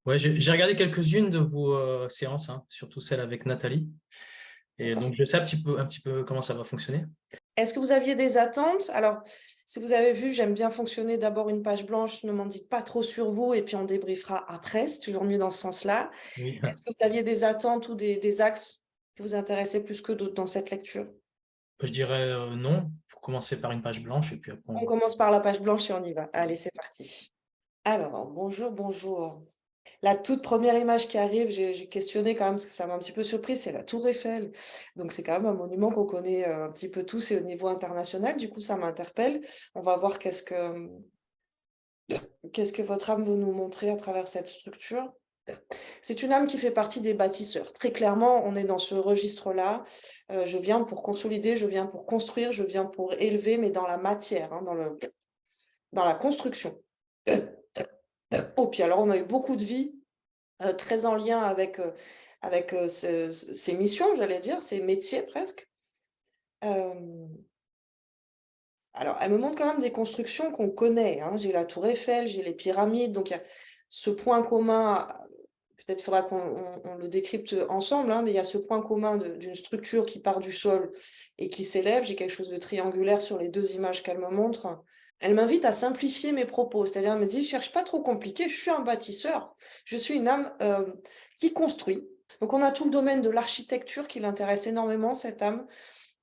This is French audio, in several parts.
Ouais, j'ai regardé quelques-unes de vos séances, hein, surtout celle avec Nathalie. Et D'accord. donc, je sais un petit peu comment ça va fonctionner. Est-ce que vous aviez des attentes? Alors, si vous avez vu, j'aime bien fonctionner d'abord une page blanche, ne m'en dites pas trop sur vous, et puis on débriefera après, c'est toujours mieux dans ce sens-là. Oui. Est-ce que vous aviez des attentes ou des axes qui vous intéressaient plus que d'autres dans cette lecture? Je dirais non, pour commencer par une page blanche et puis après, On commence par la page blanche et on y va. Allez, c'est parti. Alors, bonjour, bonjour. La toute première image qui arrive, j'ai questionné quand même parce que ça m'a un petit peu surprise, c'est la Tour Eiffel. Donc c'est quand même un monument qu'on connaît un petit peu tous et au niveau international. Du coup, ça m'interpelle. On va voir qu'est-ce que votre âme veut nous montrer à travers cette structure. C'est une âme qui fait partie des bâtisseurs. Très clairement, on est dans ce registre-là. Je viens pour consolider, je viens pour construire, je viens pour élever, mais dans la matière, hein, dans la construction. Oh, puis alors on a eu beaucoup de vie très en lien avec ces missions, j'allais dire, ces métiers presque. Hem, alors elle me montre quand même des constructions qu'on connaît, hein. J'ai la tour Eiffel, j'ai les pyramides, donc il y a ce point commun, peut-être faudra qu'on le décrypte ensemble, hein, mais il y a ce point commun d'une structure qui part du sol et qui s'élève. J'ai quelque chose de triangulaire sur les 2 images qu'elle me montre. Elle m'invite à simplifier mes propos, c'est-à-dire elle me dit: «Cherche pas trop compliqué, je suis un bâtisseur, je suis une âme, qui construit». Donc on a tout le domaine de l'architecture qui l'intéresse énormément, cette âme,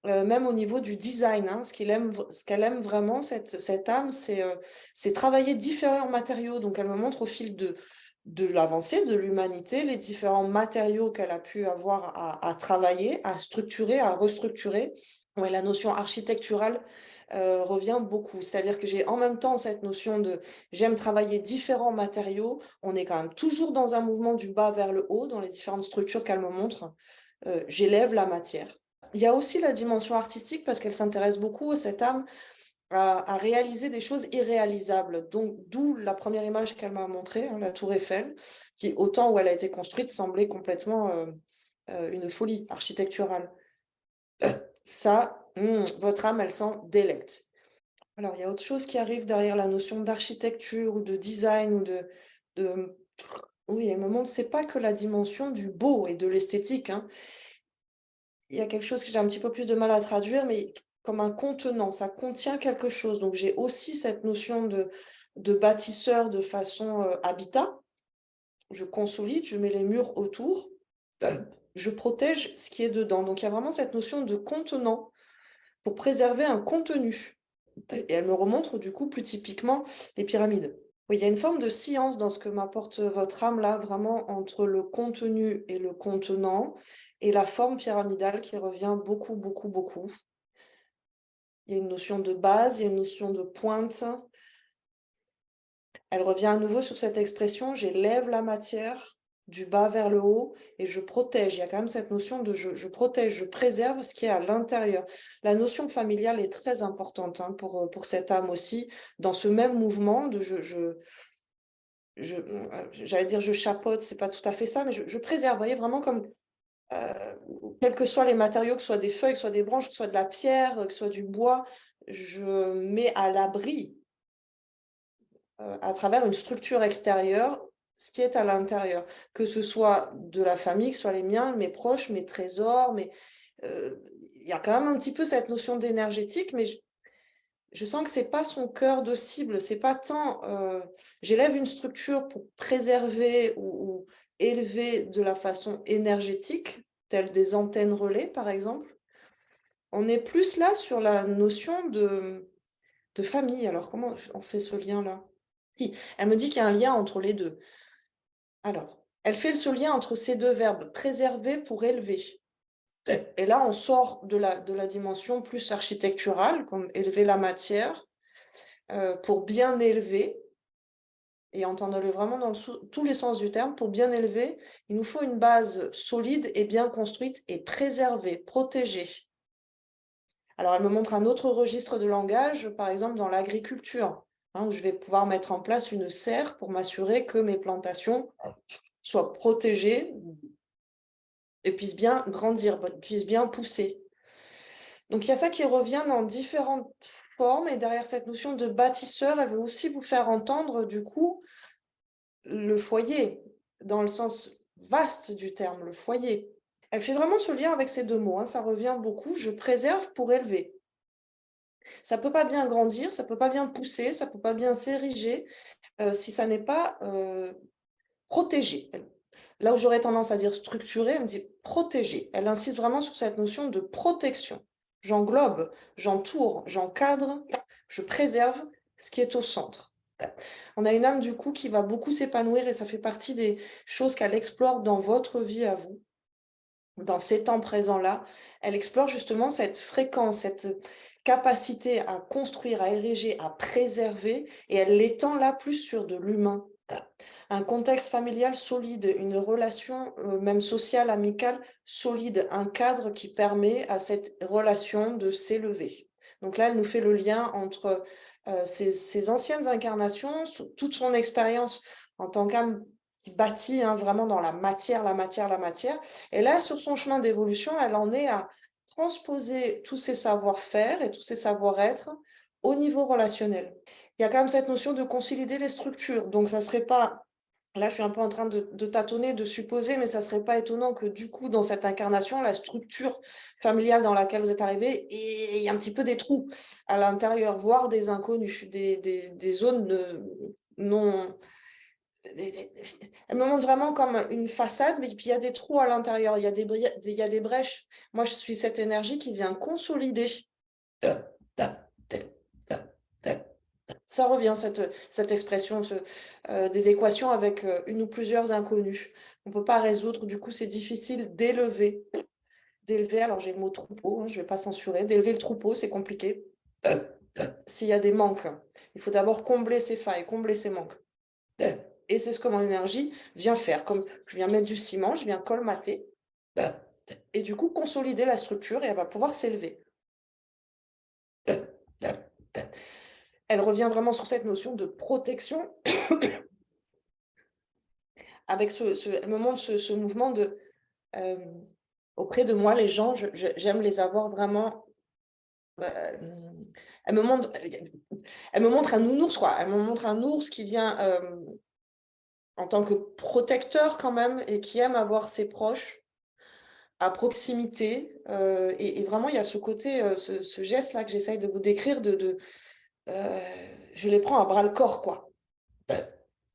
même au niveau du design, hein. Ce qu'elle aime vraiment cette âme, c'est travailler différents matériaux. Donc elle me montre au fil de l'avancée de l'humanité, les différents matériaux qu'elle a pu avoir à travailler, à structurer, à restructurer. Ouais, la notion architecturale, revient beaucoup. C'est-à-dire que j'ai en même temps cette notion de j'aime travailler différents matériaux. On est quand même toujours dans un mouvement du bas vers le haut dans les différentes structures qu'elle me montre. J'élève la matière. Il y a aussi la dimension artistique parce qu'elle s'intéresse beaucoup, cette âme, à réaliser des choses irréalisables. Donc d'où la première image qu'elle m'a montrée, hein, la tour Eiffel, qui au temps où elle a été construite semblait complètement, une folie architecturale. Ça, votre âme, elle s'en délecte. Alors il y a autre chose qui arrive derrière la notion d'architecture ou de design ou de oui, elle me montre, c'est pas que la dimension du beau et de l'esthétique, hein. Il y a quelque chose que j'ai un petit peu plus de mal à traduire, mais comme un contenant, ça contient quelque chose. Donc j'ai aussi cette notion de bâtisseur de façon, habitat. Je consolide, je mets les murs autour, je protège ce qui est dedans. Donc il y a vraiment cette notion de contenant pour préserver un contenu. Et elle me remontre du coup plus typiquement les pyramides. Oui, il y a une forme de science dans ce que m'apporte votre âme là, vraiment entre le contenu et le contenant, et la forme pyramidale qui revient beaucoup, beaucoup, beaucoup. Il y a une notion de base, il y a une notion de pointe. Elle revient à nouveau sur cette expression, j'élève la matière du bas vers le haut et je protège. Il y a quand même cette notion de je protège, je préserve ce qui est à l'intérieur. La notion familiale est très importante, hein, pour cette âme aussi, dans ce même mouvement de j'allais dire je chapeaute, c'est pas tout à fait ça, mais je préserve. Vous voyez, vraiment comme quels que soient les matériaux, que ce soit des feuilles, que ce soit des branches, que ce soit de la pierre, que ce soit du bois, je mets à l'abri à travers une structure extérieure, ce qui est à l'intérieur. Que ce soit de la famille, que ce soit les miens, mes proches, mes trésors, il y a quand même un petit peu cette notion d'énergétique, mais je sens que c'est pas son cœur de cible. C'est pas tant, j'élève une structure pour préserver ou élever de la façon énergétique, telles des antennes relais, par exemple. On est plus là sur la notion de famille. Alors comment on fait ce lien-là? Si, elle me dit qu'il y a un lien entre les 2. Alors, elle fait ce lien entre ces 2 verbes, préserver pour élever. Et là, on sort de la dimension plus architecturale, comme élever la matière, pour bien élever et entendons-le vraiment dans tous les sens du terme, pour bien élever, il nous faut une base solide et bien construite et préservée, protégée. Alors, elle me montre un autre registre de langage, par exemple dans l'agriculture, hein, où je vais pouvoir mettre en place une serre pour m'assurer que mes plantations soient protégées et puissent bien grandir, puissent bien pousser. Donc, il y a ça qui revient dans différentes formes et derrière cette notion de bâtisseur, elle veut aussi vous faire entendre, du coup, le foyer. dans le sens vaste du terme, le foyer. Elle fait vraiment ce lien avec ces deux mots, hein, ça revient beaucoup, je préserve pour élever. Ça ne peut pas bien grandir, ça ne peut pas bien pousser, ça ne peut pas bien s'ériger si ça n'est pas protégé. Là où j'aurais tendance à dire structuré, elle me dit protégé. Elle insiste vraiment sur cette notion de protection. J'englobe, j'entoure, j'encadre, je préserve ce qui est au centre. On a une âme du coup qui va beaucoup s'épanouir et ça fait partie des choses qu'elle explore dans votre vie à vous, dans ces temps présents-là. Elle explore justement cette fréquence, cette capacité à construire, à ériger, à préserver et elle l'étend là plus sur de l'humain. Un contexte familial solide, une relation même sociale, amicale solide, un cadre qui permet à cette relation de s'élever. Donc là, elle nous fait le lien entre ses anciennes incarnations, toute son expérience en tant qu'âme qui bâtit vraiment dans la matière. Et là, sur son chemin d'évolution, elle en est à transposer tous ses savoir-faire et tous ses savoir-être au niveau relationnel. Il y a quand même cette notion de consolider les structures. Donc, ça serait pas... Là, je suis un peu en train de tâtonner, de supposer, mais ça serait pas étonnant que du coup, dans cette incarnation, la structure familiale dans laquelle vous êtes arrivé, il y a un petit peu des trous à l'intérieur, voire des inconnus, des zones non... Elle me montre vraiment comme une façade, mais puis il y a des trous à l'intérieur, il y a des brèches. Moi, je suis cette énergie qui vient consolider. Ça revient, cette expression, des équations avec une ou plusieurs inconnus. On ne peut pas résoudre, du coup, c'est difficile d'élever. Alors j'ai le mot troupeau, je ne vais pas censurer. D'élever le troupeau, c'est compliqué. S'il y a des manques, il faut d'abord combler ces failles, combler ces manques. Et c'est ce que mon énergie vient faire. Comme je viens mettre du ciment, je viens colmater. Et du coup, consolider la structure et elle va pouvoir s'élever. Elle revient vraiment sur cette notion de protection. Avec elle me montre ce mouvement de auprès de moi, les gens, j'aime les avoir vraiment. Elle me montre un nounours, quoi. Elle me montre un ours qui vient en tant que protecteur quand même et qui aime avoir ses proches à proximité. Et vraiment, il y a ce côté, ce geste-là que j'essaye de vous décrire je les prends à bras-le-corps, quoi.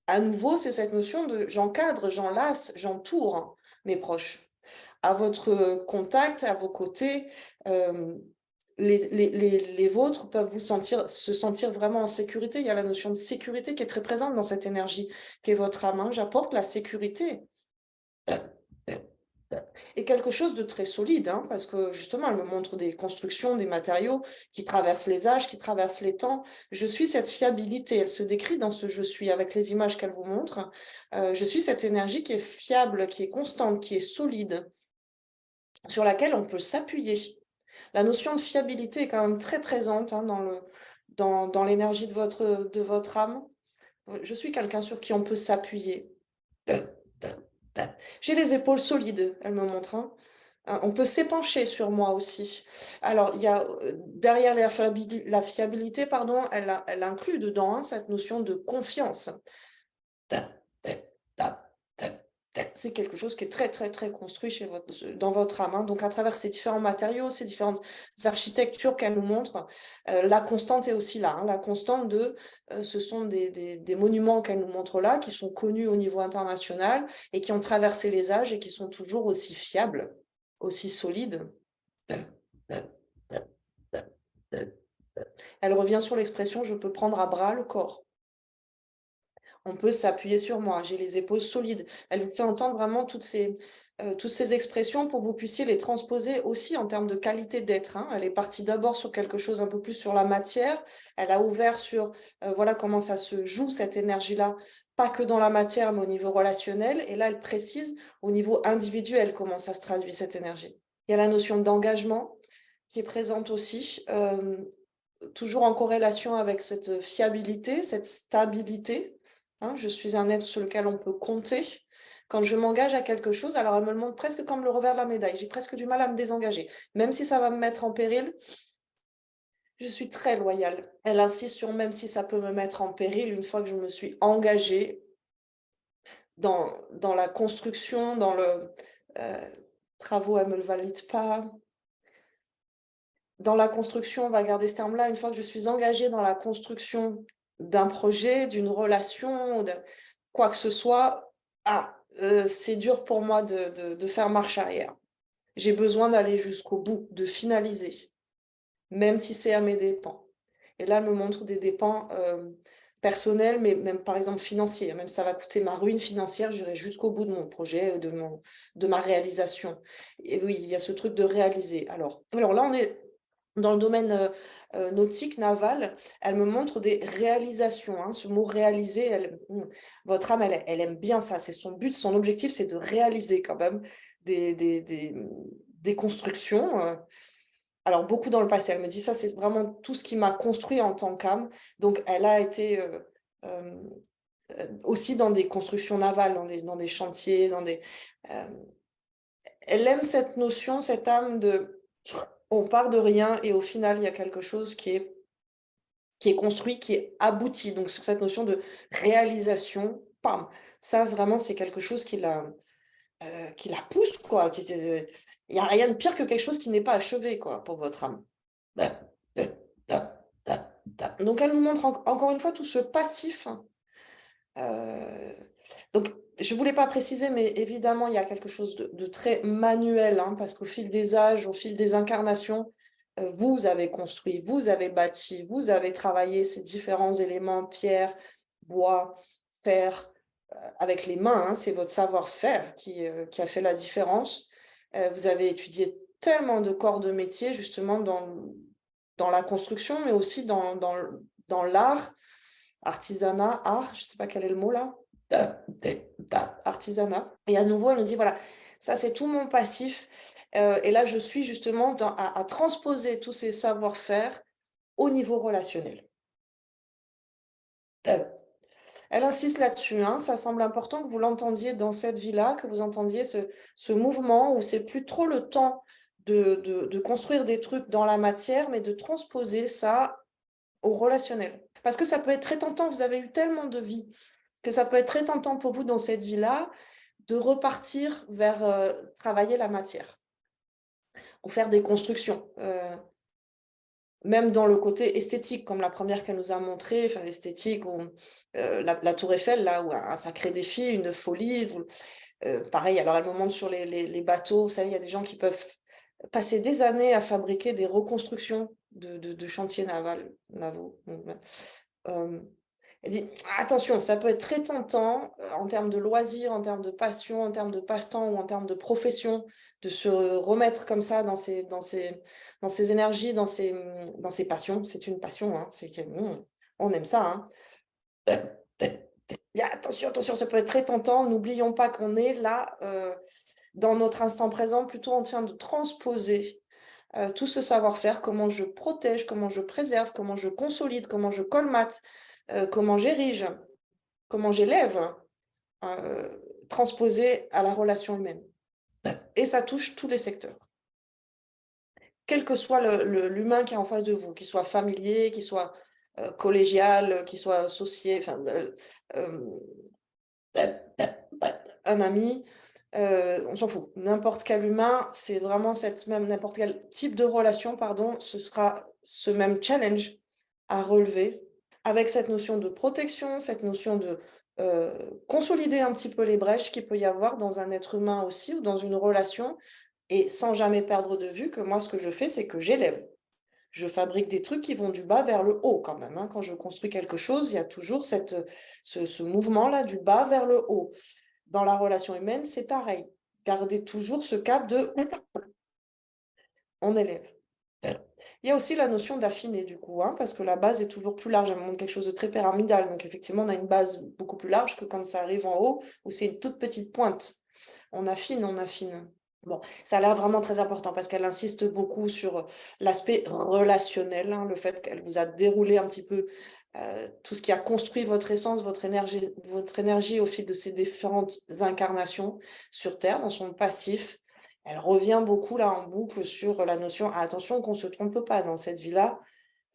À nouveau, c'est cette notion de j'encadre, j'enlace, j'entoure mes proches. À votre contact, à vos côtés, les vôtres peuvent se sentir vraiment en sécurité. Il y a la notion de sécurité qui est très présente dans cette énergie qui est votre âme. J'apporte la sécurité. Et quelque chose de très solide, parce que justement, elle me montre des constructions, des matériaux qui traversent les âges, qui traversent les temps. Je suis cette fiabilité, elle se décrit dans ce « je suis » avec les images qu'elle vous montre. Je suis cette énergie qui est fiable, qui est constante, qui est solide, sur laquelle on peut s'appuyer. La notion de fiabilité est quand même très présente dans l'énergie de votre âme. Je suis quelqu'un sur qui on peut s'appuyer. J'ai les épaules solides, elle me montre. On peut s'épancher sur moi aussi. Alors, il y a derrière la fiabilité, pardon, elle inclut dedans cette notion de confiance. C'est quelque chose qui est très, très, très construit dans votre âme. Donc, à travers ces différents matériaux, ces différentes architectures qu'elle nous montre, la constante est aussi là. La constante ce sont des monuments qu'elle nous montre là, qui sont connus au niveau international et qui ont traversé les âges et qui sont toujours aussi fiables, aussi solides. Elle revient sur l'expression « je peux prendre à bras le corps ». On peut s'appuyer sur moi, j'ai les épaules solides. Elle vous fait entendre vraiment toutes ces expressions pour que vous puissiez les transposer aussi en termes de qualité d'être. Elle est partie d'abord sur quelque chose un peu plus sur la matière. Elle a ouvert sur voilà comment ça se joue, cette énergie-là, pas que dans la matière, mais au niveau relationnel. Et là, elle précise au niveau individuel comment ça se traduit, cette énergie. Il y a la notion d'engagement qui est présente aussi, toujours en corrélation avec cette fiabilité, cette stabilité. Je suis un être sur lequel on peut compter. Quand je m'engage à quelque chose, alors elle me le montre presque comme le revers de la médaille. J'ai presque du mal à me désengager. Même si ça va me mettre en péril, je suis très loyale. Elle insiste sur même si ça peut me mettre en péril, une fois que je me suis engagée, dans la construction, dans le travaux, elle ne me le valide pas. Dans la construction, on va garder ce terme-là, une fois que je suis engagée dans la construction d'un projet, d'une relation, de quoi que ce soit, c'est dur pour moi de faire marche arrière. J'ai besoin d'aller jusqu'au bout, de finaliser, même si c'est à mes dépens. Et là, elle me montre des dépens personnels, mais même par exemple financiers. Même si ça va coûter ma ruine financière, j'irai jusqu'au bout de mon projet, de ma réalisation. Et oui, il y a ce truc de réaliser. Alors là, on est dans le domaine nautique, naval. Elle me montre des réalisations, hein. Ce mot réaliser, votre âme, elle aime bien ça. C'est son but, son objectif, c'est de réaliser quand même des constructions. Alors, beaucoup dans le passé. Elle me dit ça, c'est vraiment tout ce qui m'a construit en tant qu'âme. Donc, elle a été aussi dans des constructions navales, dans des chantiers, elle aime cette notion, cette âme de on part de rien et au final, il y a quelque chose qui est construit, qui est abouti. Donc, sur cette notion de réalisation, pam, ça vraiment, c'est quelque chose qui la pousse, quoi. Il n'y a rien de pire que quelque chose qui n'est pas achevé, quoi, pour votre âme. Donc, elle nous montre encore une fois tout ce passif. Donc, je ne voulais pas préciser, mais évidemment, il y a quelque chose de très manuel, hein, parce qu'au fil des âges, au fil des incarnations, vous avez construit, vous avez bâti, vous avez travaillé ces différents éléments, pierre, bois, fer, avec les mains, hein, c'est votre savoir-faire qui a fait la différence. Vous avez étudié tellement de corps de métier, justement, dans la construction, mais aussi dans l'art, artisanat, art, je ne sais pas quel est le mot là, artisanat. Et à nouveau, elle nous dit, voilà, ça c'est tout mon passif. Et là, je suis justement à transposer tous ces savoir-faire au niveau relationnel. Elle insiste là-dessus, hein, ça semble important que vous l'entendiez dans cette vie-là, que vous entendiez ce mouvement où c'est plus trop le temps de construire des trucs dans la matière, mais de transposer ça au relationnel. Parce que ça peut être très tentant, vous avez eu tellement de vie, que ça peut être très tentant pour vous dans cette vie-là de repartir vers travailler la matière ou faire des constructions. Même dans le côté esthétique, comme la première qu'elle nous a montré, enfin esthétique, ou la Tour Eiffel, là, où un sacré défi, une folie. Pareil, alors elle me montre sur les bateaux, vous savez, il y a des gens qui peuvent passer des années à fabriquer des reconstructions de chantiers navaux. Elle dit attention, ça peut être très tentant en termes de loisirs, en termes de passion, en termes de passe-temps ou en termes de profession, de se remettre comme ça dans ses énergies, dans ses passions. C'est une passion, hein, on aime ça. Hein. Attention, ça peut être très tentant. N'oublions pas qu'on est là, dans notre instant présent, plutôt en train de transposer tout ce savoir-faire, comment je protège, comment je préserve, comment je consolide, comment je colmate, comment j'érige, comment j'élève, transposé à la relation humaine. Et ça touche tous les secteurs. Quel que soit l'humain qui est en face de vous, qu'il soit familier, qu'il soit collégial, qu'il soit associé, un ami, on s'en fout. N'importe quel humain, c'est vraiment n'importe quel type de relation, pardon, ce sera ce même challenge à relever avec cette notion de protection, cette notion de consolider un petit peu les brèches qu'il peut y avoir dans un être humain aussi ou dans une relation, et sans jamais perdre de vue que moi, ce que je fais, c'est que j'élève. Je fabrique des trucs qui vont du bas vers le haut quand même, hein. Quand je construis quelque chose, il y a toujours ce mouvement-là du bas vers le haut. Dans la relation humaine, c'est pareil. Gardez toujours ce cap de on élève. Il y a aussi la notion d'affiner du coup, hein, parce que la base est toujours plus large. Elle montre quelque chose de très pyramidal. Donc effectivement, on a une base beaucoup plus large que quand ça arrive en haut, où c'est une toute petite pointe. On affine, on affine. Bon, ça a l'air vraiment très important parce qu'elle insiste beaucoup sur l'aspect relationnel, hein, le fait qu'elle vous a déroulé un petit peu tout ce qui a construit votre essence, votre énergie au fil de ces différentes incarnations sur Terre, dans son passif. Elle revient beaucoup là en boucle sur la notion, attention qu'on ne se trompe pas dans cette vie-là,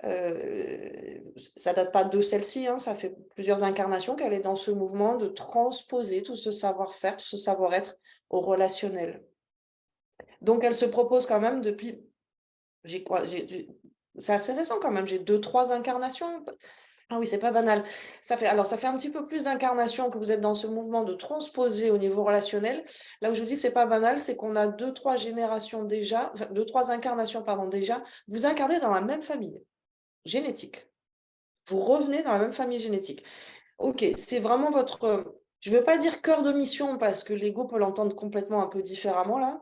Ça date pas de celle-ci, hein, ça fait plusieurs incarnations qu'elle est dans ce mouvement de transposer tout ce savoir-faire, tout ce savoir-être au relationnel. Donc elle se propose quand même depuis j'ai quoi? C'est assez récent quand même, j'ai 2-3 incarnations. Ah oui, c'est pas banal. Ça fait un petit peu plus d'incarnations que vous êtes dans ce mouvement de transposer au niveau relationnel. Là où je vous dis c'est pas banal, c'est qu'on a 2-3 générations déjà, enfin 2-3 incarnations, pardon, déjà. Vous incarnez dans la même famille génétique. Vous revenez dans la même famille génétique. OK, c'est vraiment votre, je ne veux pas dire cœur de mission parce que l'ego peut l'entendre complètement un peu différemment là.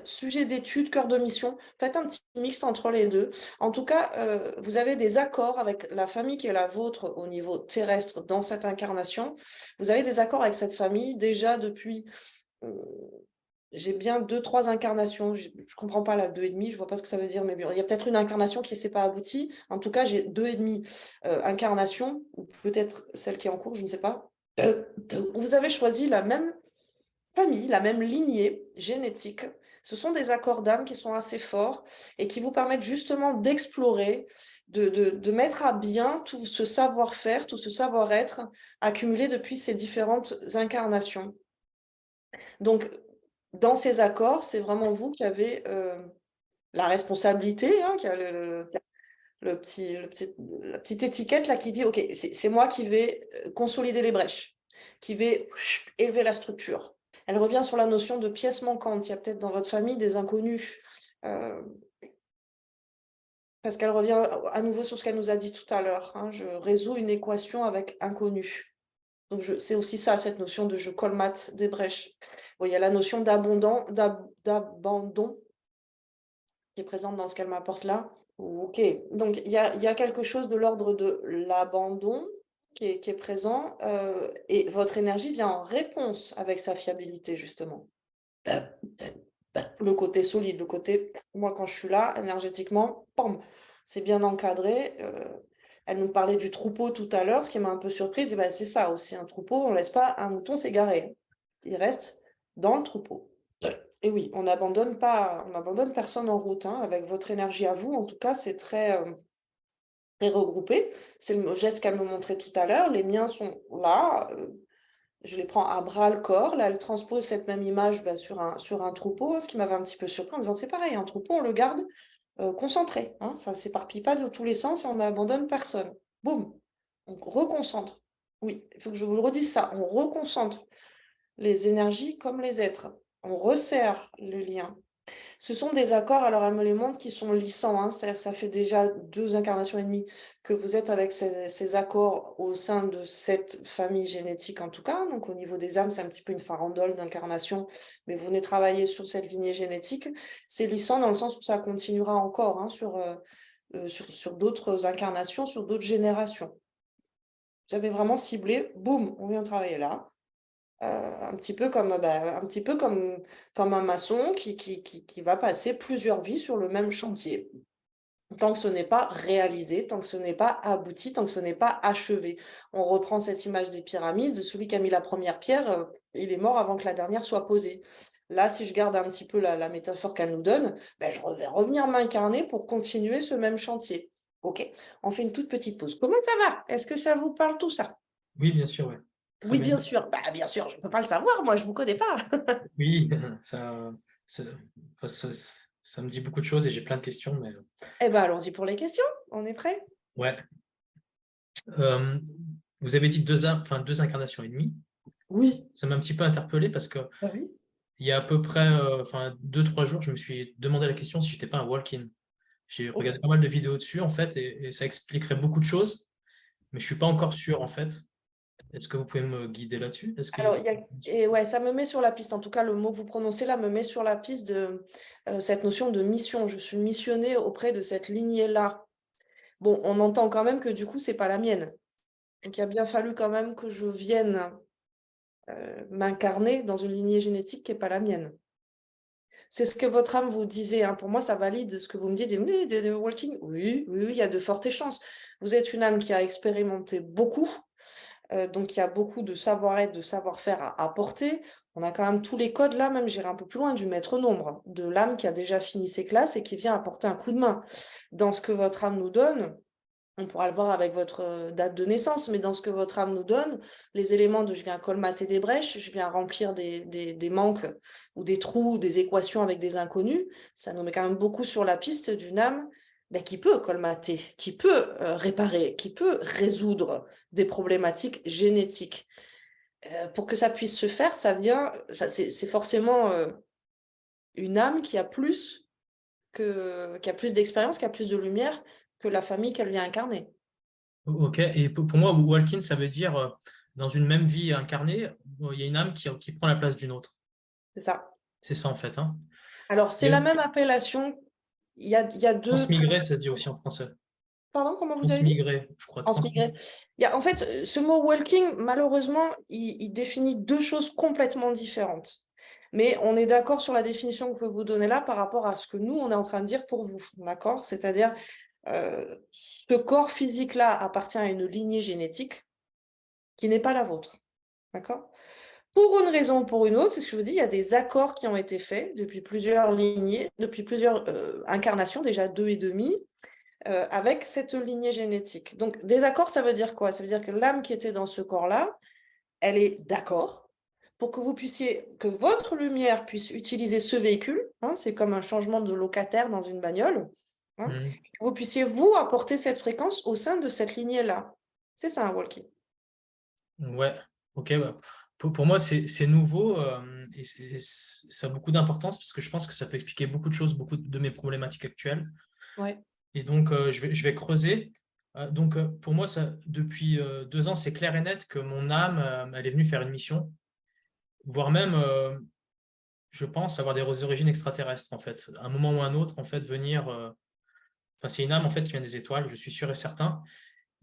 Sujet d'étude, cœur de mission, faites un petit mix entre les 2. En tout cas, vous avez des accords avec la famille qui est la vôtre au niveau terrestre dans cette incarnation. Vous avez des accords avec cette famille déjà depuis, heu, j'ai bien 2-3 incarnations. Je comprends pas la 2,5, je vois pas ce que ça veut dire, mais bon, il y a peut-être une incarnation qui ne s'est pas aboutie. En tout cas, j'ai 2,5 incarnations ou peut-être celle qui est en cours, je ne sais pas. Vous avez choisi la même famille, la même lignée génétique. Ce sont des accords d'âme qui sont assez forts et qui vous permettent justement d'explorer, de mettre à bien tout ce savoir-faire, tout ce savoir-être accumulé depuis ces différentes incarnations. Donc, dans ces accords, c'est vraiment vous qui avez la responsabilité, hein, qui a la petite étiquette là qui dit, OK, c'est moi qui vais consolider les brèches, qui vais élever la structure. Elle revient sur la notion de pièce manquante. Il y a peut-être dans votre famille des inconnus, parce qu'elle revient à nouveau sur ce qu'elle nous a dit tout à l'heure, hein. Je résous une équation avec inconnu. Donc c'est aussi ça, cette notion de je colmate des brèches. Bon, il y a la notion d'abandon qui est présente dans ce qu'elle m'apporte là. OK, donc il y a quelque chose de l'ordre de l'abandon qui est présent, et votre énergie vient en réponse avec sa fiabilité justement. Le côté solide, le côté moi quand je suis là énergétiquement, pam, c'est bien encadré, elle nous parlait du troupeau tout à l'heure, ce qui m'a un peu surprise et bah, c'est ça aussi un troupeau, on laisse pas un mouton s'égarer. Il reste dans le troupeau. Et oui, on n'abandonne personne en route, hein, avec votre énergie à vous, en tout cas, c'est très regroupé. C'est le geste qu'elle me montrait tout à l'heure. Les miens sont là, je les prends à bras le corps. Là, elle transpose cette même image, bah, sur un troupeau, hein, ce qui m'avait un petit peu surpris en disant: «C'est pareil, un troupeau, on le garde, concentré, hein, ça s'éparpille pas de tous les sens et on n'abandonne personne». Boum! On reconcentre. Oui, il faut que je vous le redise ça, on reconcentre les énergies comme les êtres. On resserre le lien. Ce sont des accords, alors elle me les montre, qui sont lissants, hein, c'est-à-dire que ça fait déjà 2 incarnations et demie que vous êtes avec ces accords au sein de cette famille génétique en tout cas. Donc au niveau des âmes, c'est un petit peu une farandole d'incarnation, mais vous venez travailler sur cette lignée génétique. C'est lissant dans le sens où ça continuera encore, hein, sur d'autres incarnations, sur d'autres générations. Vous avez vraiment ciblé, boum, on vient travailler là. Un petit peu comme, bah, un petit peu comme un maçon qui va passer plusieurs vies sur le même chantier. Tant que ce n'est pas réalisé, tant que ce n'est pas abouti, tant que ce n'est pas achevé. On reprend cette image des pyramides, celui qui a mis la première pierre, il est mort avant que la dernière soit posée. Là, si je garde un petit peu la métaphore qu'elle nous donne, ben, je vais revenir m'incarner pour continuer ce même chantier. OK, on fait une toute petite pause. Comment ça va? Est-ce que ça vous parle tout ça? Oui, bien sûr, ouais. Très Oui, bien. bien sûr. Bah, bien sûr, je ne peux pas le savoir, moi, je ne vous connais pas. Oui, ça ça enfin, ça me dit beaucoup de choses et j'ai plein de questions, mais Eh ben, allons-y pour les questions. On est prêts? ouais. Hem, Vous avez dit 2 incarnations et demie. Oui. Ça m'a un petit peu interpellé parce qu'il Ah oui? y a à peu près, enfin 2-3 jours, je me suis demandé la question si j'étais pas un walk-in. J'ai regardé Oh. pas mal de vidéos dessus en fait et ça expliquerait beaucoup de choses, mais je suis pas encore sûr en fait. Est-ce que vous pouvez me guider là-dessus? Est-ce qu'il y Alors, a il y a et ouais, ça me met sur la piste. En tout cas, le mot que vous prononcez là me met sur la piste de, cette notion de mission. Je suis missionnée auprès de cette lignée-là. Bon, on entend quand même que du coup, c'est pas la mienne. Donc il a bien fallu quand même que je vienne, m'incarner dans une lignée génétique qui est pas la mienne. C'est ce que votre âme vous disait, hein. Pour moi, ça valide ce que vous me dites. «Mais de walking» oui, oui, oui, il y a de fortes chances. Vous êtes une âme qui a expérimenté beaucoup, Donc il y a beaucoup de savoir-être, de savoir-faire à apporter. On a quand même tous les codes là, même j'irai un peu plus loin, du maître nombre, de l'âme qui a déjà fini ses classes et qui vient apporter un coup de main. Dans ce que votre âme nous donne, on pourra le voir avec votre date de naissance, mais dans ce que votre âme nous donne, les éléments de je viens colmater des brèches, je viens remplir des manques ou des trous, des équations avec des inconnus, ça nous met quand même beaucoup sur la piste d'une âme qui peut colmater, qui peut réparer, qui peut résoudre des problématiques génétiques. Pour que ça puisse se faire, ça vient, c'est forcément une âme qui a plus qui a plus d'expérience, qui a plus de lumière que la famille qu'elle vient incarner. Ok, et pour moi, walk-in, ça veut dire dans une même vie incarnée, il y a une âme qui prend la place d'une autre. C'est ça. C'est ça en fait, hein. Alors, c'est la même appellation. Il y a deux. Transmigré, ça se dit aussi en français. Pardon, comment vous avez dit? Transmigré, je crois. Transmigré. En fait, ce mot walking, malheureusement, il définit deux choses complètement différentes. Mais on est d'accord sur la définition que vous donnez là par rapport à ce que nous, on est en train de dire pour vous. D'accord? C'est-à-dire, ce corps physique-là appartient à une lignée génétique qui n'est pas la vôtre. D'accord? Pour une raison ou pour une autre, c'est ce que je vous dis, il y a des accords qui ont été faits depuis plusieurs lignées, depuis plusieurs incarnations, déjà 2,5, avec cette lignée génétique. Donc, des accords, ça veut dire quoi? Ça veut dire que l'âme qui était dans ce corps-là, elle est d'accord pour que que votre lumière puisse utiliser ce véhicule, hein, c'est comme un changement de locataire dans une bagnole, hein, Mhm. que vous puissiez, vous, apporter cette fréquence au sein de cette lignée-là. C'est ça un walkie. Ouais, ok. Bah, pour moi, c'est nouveau et ça a beaucoup d'importance parce que je pense que ça peut expliquer beaucoup de choses, beaucoup de mes problématiques actuelles. Ouais. Et donc, je vais creuser. Donc, pour moi, depuis 2 ans, c'est clair et net que mon âme, elle est venue faire une mission, voire même, je pense, avoir des origines extraterrestres, en fait. À un moment ou à un autre, en fait, venir. Enfin, c'est une âme, en fait, qui vient des étoiles, je suis sûr et certain.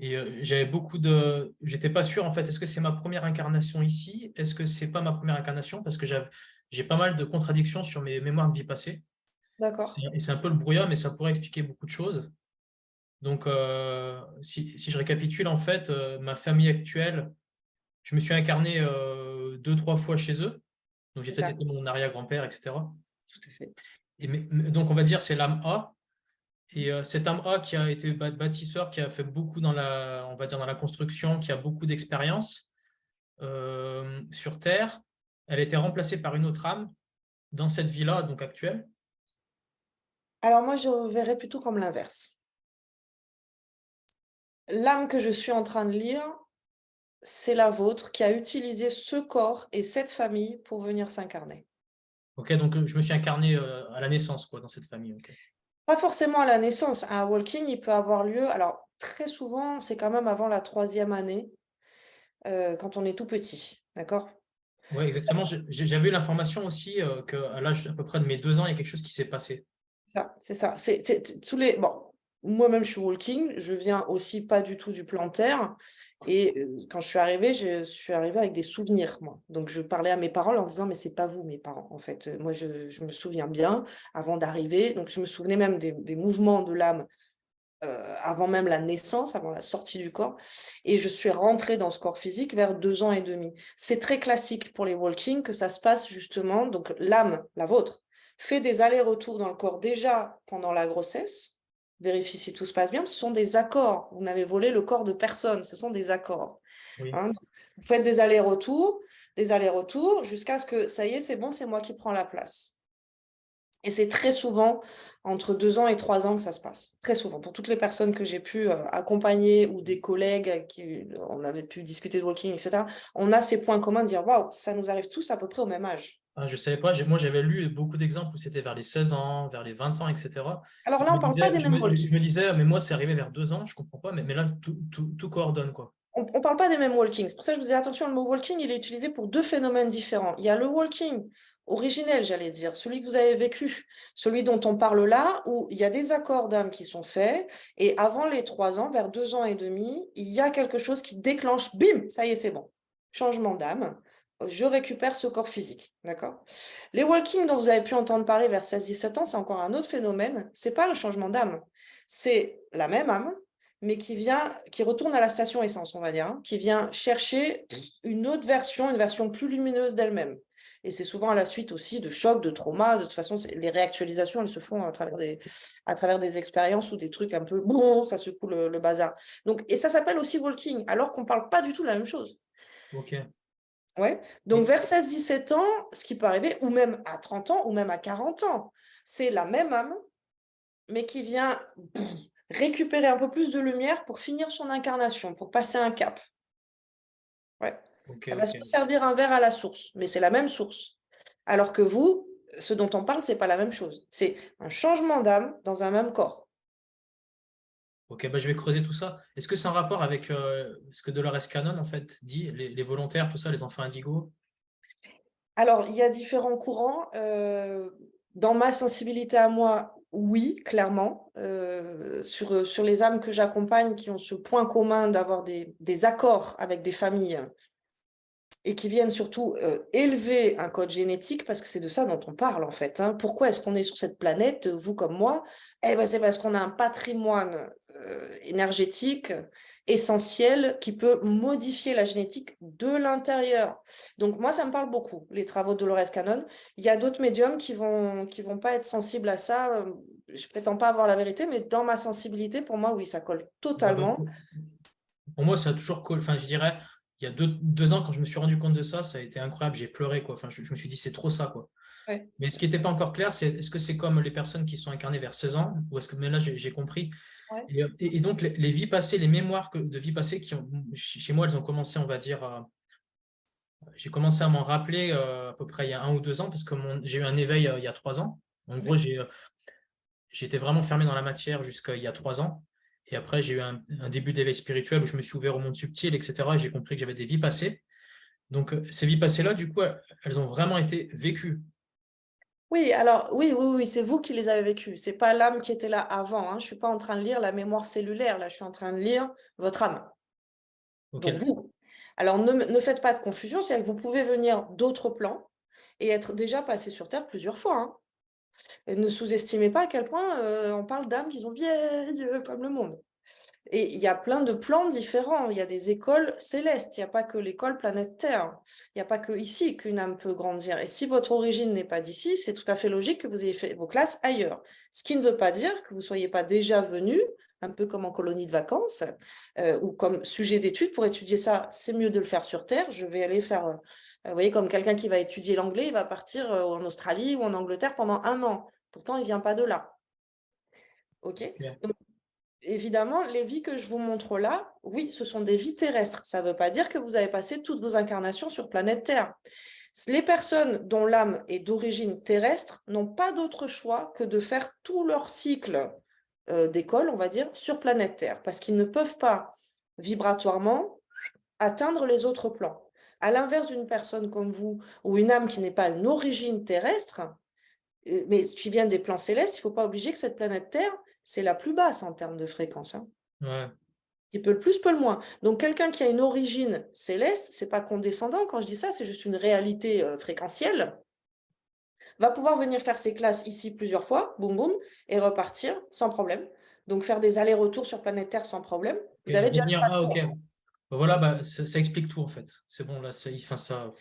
Et j'étais pas sûr, en fait, est-ce que c'est ma première incarnation ici? Est-ce que c'est pas ma première incarnation? Parce que j'ai pas mal de contradictions sur mes mémoires de vie passée. D'accord. Et c'est un peu le brouillard, mais ça pourrait expliquer beaucoup de choses. Donc, si je récapitule, en fait, ma famille actuelle, je me suis incarné 2, 3 fois chez eux. Donc, j'ai C'est peut-être ça, été mon arrière-grand-père, etc. tout à fait. Donc, on va dire c'est l'âme A. Et cette âme A qui a été bâtisseur, qui a fait beaucoup on va dire dans la construction, qui a beaucoup d'expérience sur Terre, elle a été remplacée par une autre âme dans cette vie-là, donc actuelle. Alors moi, je verrais plutôt comme l'inverse. L'âme que je suis en train de lire, c'est la vôtre qui a utilisé ce corps et cette famille pour venir s'incarner. Ok, donc je me suis incarné à la naissance, quoi, dans cette famille. Ok. Pas forcément à la naissance. Un walking, il peut avoir lieu, alors très souvent, c'est quand même avant la 3e année, quand on est tout petit. D'accord? Ouais, exactement. J'avais eu l'information aussi qu'à l'âge à peu près de mes 2 ans, il y a quelque chose qui s'est passé. Ça, c'est ça. Tous les. Bon, moi-même, je suis walking. Je viens aussi pas du tout du plan Terre. Et quand je suis arrivée avec des souvenirs, moi. Donc, je parlais à mes parents en leur disant, mais c'est pas vous, mes parents, en fait. Moi, je me souviens bien avant d'arriver. Donc, je me souvenais même des mouvements de l'âme avant même la naissance, avant la sortie du corps. Et je suis rentrée dans ce corps physique vers 2 ans et demi. C'est très classique pour les walking que ça se passe justement. Donc, l'âme, la vôtre, fait des allers-retours dans le corps déjà pendant la grossesse. Vérifie si tout se passe bien. Ce sont des accords. Vous n'avez volé le corps de personne. Ce sont des accords. Oui. Hein. Vous faites des allers-retours, jusqu'à ce que ça y est, c'est bon, c'est moi qui prends la place. Et c'est très souvent entre 2 ans et 3 ans que ça se passe. Très souvent. Pour toutes les personnes que j'ai pu accompagner ou des collègues avec qui on avait pu discuter de walking, etc., on a ces points communs de dire waouh, ça nous arrive tous à peu près au même âge. Ah, je ne savais pas. Moi, j'avais lu beaucoup d'exemples où c'était vers les 16 ans, vers les 20 ans, etc. Alors Et là, on ne parle pas des mêmes je walkings. me disais, mais moi, c'est arrivé vers 2 ans, je ne comprends pas. Mais là, tout coordonne, quoi. On ne parle pas des mêmes walkings. C'est pour ça que je vous dis attention, le mot walking, il est utilisé pour deux phénomènes différents. Il y a le walking originel, j'allais dire, celui que vous avez vécu, celui dont on parle là, où il y a des accords d'âme qui sont faits, et avant les 3 ans, vers 2 ans et demi, il y a quelque chose qui déclenche, bim, ça y est, c'est bon. Changement d'âme, je récupère ce corps physique, d'accord? Les walking dont vous avez pu entendre parler vers 16-17 ans, c'est encore un autre phénomène, c'est pas le changement d'âme, c'est la même âme, mais qui retourne à la station essence, on va dire, hein, qui vient chercher une autre version, une version plus lumineuse d'elle-même. Et c'est souvent à la suite aussi de chocs, de traumas. De toute façon, les réactualisations, elles se font à travers des expériences ou des trucs un peu, bon, ça secoue le bazar. Donc, et ça s'appelle aussi walking, alors qu'on ne parle pas du tout de la même chose. Ok. Ouais. Donc, vers 16-17 ans, ce qui peut arriver, ou même à 30 ans, ou même à 40 ans, c'est la même âme, mais qui vient récupérer un peu plus de lumière pour finir son incarnation, pour passer un cap. Ouais. Ok, Elle va se ok. servir un verre à la source, mais c'est la même source. Alors que vous, ce dont on parle, c'est pas la même chose. C'est un changement d'âme dans un même corps. Ok, bah, je vais creuser tout ça. Est-ce que c'est en rapport avec ce que Dolores Cannon, en fait, dit, les volontaires, tout ça, les enfants indigos? Alors, il y a différents courants. Dans ma sensibilité à moi, oui, clairement. Sur les âmes que j'accompagne qui ont ce point commun d'avoir des accords avec des familles et qui viennent surtout élever un code génétique, parce que c'est de ça dont on parle en fait. Hein. Pourquoi est-ce qu'on est sur cette planète, vous comme moi? Eh ben, c'est parce qu'on a un patrimoine énergétique essentiel qui peut modifier la génétique de l'intérieur. Donc moi, ça me parle beaucoup, les travaux de Dolores Cannon. Il y a d'autres médiums qui vont pas être sensibles à ça. Je prétends pas avoir la vérité, mais dans ma sensibilité, pour moi, oui, ça colle Ouais, bah, totalement. pour moi, ça a toujours collé. Enfin, je dirais, il y a deux ans, quand je me suis rendu compte de ça, ça a été incroyable. J'ai pleuré, quoi. Enfin, je me suis dit, c'est trop ça, quoi. Ouais. Mais ce qui n'était pas encore clair, c'est est-ce que c'est comme les personnes qui sont incarnées vers 16 ans, ou est-ce que, mais là, j'ai compris. Ouais. Et donc, les vies passées, les mémoires de vies passées qui ont, chez moi, elles ont commencé, on va dire, j'ai commencé à m'en rappeler à peu près il y a 1 ou 2 ans, parce que j'ai eu un éveil il y a 3 ans. En gros, Ouais. j'ai été vraiment fermé dans la matière jusqu'à il y a 3 ans. Et après, j'ai eu un début d'éveil spirituel où je me suis ouvert au monde subtil, etc. Et j'ai compris que j'avais des vies passées. Donc, ces vies passées-là, du coup, elles ont vraiment été vécues. Oui, alors oui, oui, oui, c'est vous qui les avez vécus. C'est pas l'âme qui était là avant. Hein. Je suis pas en train de lire la mémoire cellulaire. Là, je suis en train de lire votre âme. Ok, Donc vous. Alors ne faites pas de confusion. C'est que vous pouvez venir d'autres plans et être déjà passé sur Terre plusieurs fois. Hein. Et ne sous-estimez pas à quel point on parle d'âmes qui sont vieilles comme le monde. Et il y a plein de plans différents. Il y a des écoles célestes. Il n'y a pas que l'école planète Terre. Il n'y a pas que ici qu'une âme peut grandir. Et si votre origine n'est pas d'ici, c'est tout à fait logique que vous ayez fait vos classes ailleurs. Ce qui ne veut pas dire que vous ne soyez pas déjà venu, un peu comme en colonie de vacances, ou comme sujet d'étude pour étudier ça. C'est mieux de le faire sur Terre. Je vais aller faire, vous voyez, comme quelqu'un qui va étudier l'anglais, il va partir en Australie ou en Angleterre pendant 1 an. Pourtant, il ne vient pas de là. OK? ok. Évidemment, les vies que je vous montre là, oui, ce sont des vies terrestres. Ça ne veut pas dire que vous avez passé toutes vos incarnations sur planète Terre. Les personnes dont l'âme est d'origine terrestre n'ont pas d'autre choix que de faire tout leur cycle d'école, on va dire, sur planète Terre, parce qu'ils ne peuvent pas vibratoirement atteindre les autres plans. À l'inverse d'une personne comme vous, ou une âme qui n'est pas une origine terrestre, mais qui vient des plans célestes, il ne faut pas obliger que cette planète Terre, c'est la plus basse en termes de fréquence. Hein. Ouais. Qui peut le plus, peut le moins. Donc, quelqu'un qui a une origine céleste, c'est pas condescendant quand je dis ça, c'est juste une réalité fréquentielle, va pouvoir venir faire ses classes ici plusieurs fois, boum boum, et repartir sans problème. Donc, faire des allers-retours sur planète Terre sans problème. Vous Ok, avez déjà le revenir. Ah, ok. passeport. Bah, voilà, bah, ça explique tout, en fait. C'est bon, là, enfin, ça.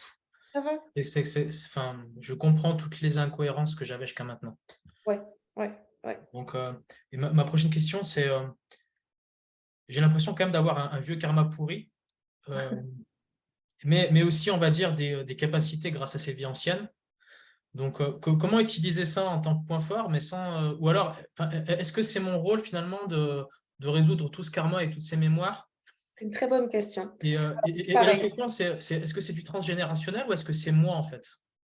Ça va? Enfin, je comprends toutes les incohérences que j'avais jusqu'à maintenant. Ouais, ouais, ouais. Donc, et ma prochaine question, c'est j'ai l'impression quand même d'avoir un vieux karma pourri, euh, mais aussi, on va dire, des capacités grâce à ces vies anciennes. Donc, comment utiliser ça en tant que point fort, mais sans. Ou alors, enfin, est-ce que c'est mon rôle finalement de résoudre tout ce karma et toutes ces mémoires? C'est une très bonne question. C'est Et la pareil. question, est-ce que c'est du transgénérationnel ou est-ce que c'est moi en fait?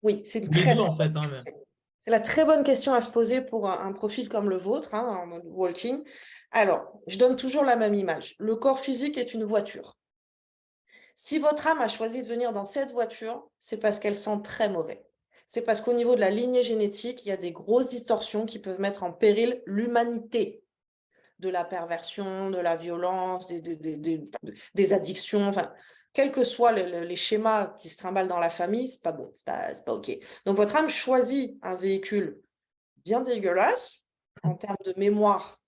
Oui, c'est une Ou les très, deux très en bonne fait, hein, même. question. C'est la très bonne question à se poser pour un profil comme le vôtre, hein, en mode walking. Alors, je donne toujours la même image. Le corps physique est une voiture. Si votre âme a choisi de venir dans cette voiture, c'est parce qu'elle sent très mauvais. C'est parce qu'au niveau de la lignée génétique, il y a des grosses distorsions qui peuvent mettre en péril l'humanité. De la perversion, de la violence, des addictions, enfin, quels que soient les schémas qui se trimballent dans la famille, c'est pas bon, c'est pas OK. Donc votre âme choisit un véhicule bien dégueulasse en termes de mémoire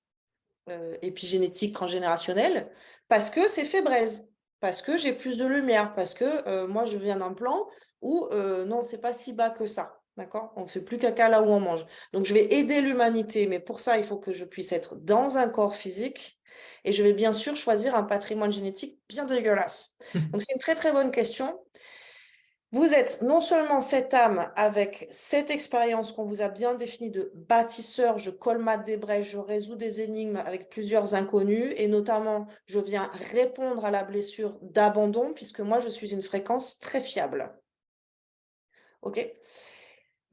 épigénétique transgénérationnelle, parce que c'est fait braise, parce que j'ai plus de lumière, parce que moi, je viens d'un plan où non, c'est pas si bas que ça. D'accord? On ne fait plus caca là où on mange. Donc, je vais aider l'humanité, mais pour ça, il faut que je puisse être dans un corps physique et je vais bien sûr choisir un patrimoine génétique bien dégueulasse. Donc, c'est une très, très bonne question. Vous êtes non seulement cette âme avec cette expérience qu'on vous a bien définie de bâtisseur, je colmate des brèches, je résous des énigmes avec plusieurs inconnus, et notamment, je viens répondre à la blessure d'abandon, puisque moi, je suis une fréquence très fiable. OK?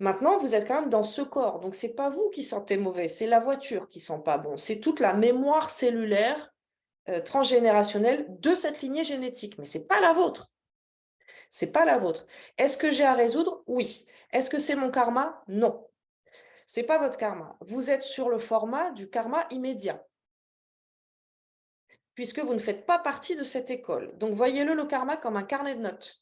Maintenant, vous êtes quand même dans ce corps, donc c'est pas vous qui sentez mauvais, c'est la voiture qui sent pas bon. C'est toute la mémoire cellulaire transgénérationnelle de cette lignée génétique, mais c'est pas la vôtre. C'est pas la vôtre. Est-ce que j'ai à résoudre? Oui. Est-ce que c'est mon karma? Non. C'est pas votre karma. Vous êtes sur le format du karma immédiat, puisque vous ne faites pas partie de cette école. Donc, voyez-le, le karma, comme un carnet de notes.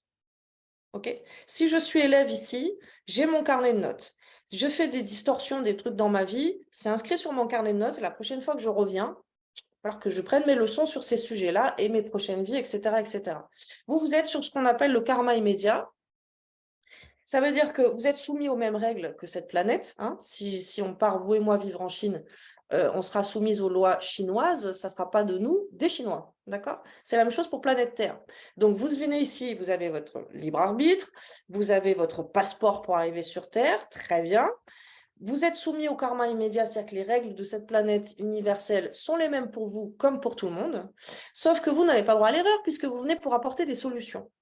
OK? Si je suis élève ici, j'ai mon carnet de notes. Si je fais des distorsions, des trucs dans ma vie, c'est inscrit sur mon carnet de notes. La prochaine fois que je reviens, il va falloir que je prenne mes leçons sur ces sujets-là et mes prochaines vies, etc., etc. Vous, vous êtes sur ce qu'on appelle le karma immédiat. Ça veut dire que vous êtes soumis aux mêmes règles que cette planète. Hein. Si on part, vous et moi, vivre en Chine, on sera soumis aux lois chinoises. Ça ne fera pas de nous des Chinois. D'accord? C'est la même chose pour planète Terre. Donc, vous venez ici, vous avez votre libre arbitre, vous avez votre passeport pour arriver sur Terre. Très bien. Vous êtes soumis au karma immédiat, c'est-à-dire que les règles de cette planète universelle sont les mêmes pour vous comme pour tout le monde. Sauf que vous n'avez pas droit à l'erreur puisque vous venez pour apporter des solutions.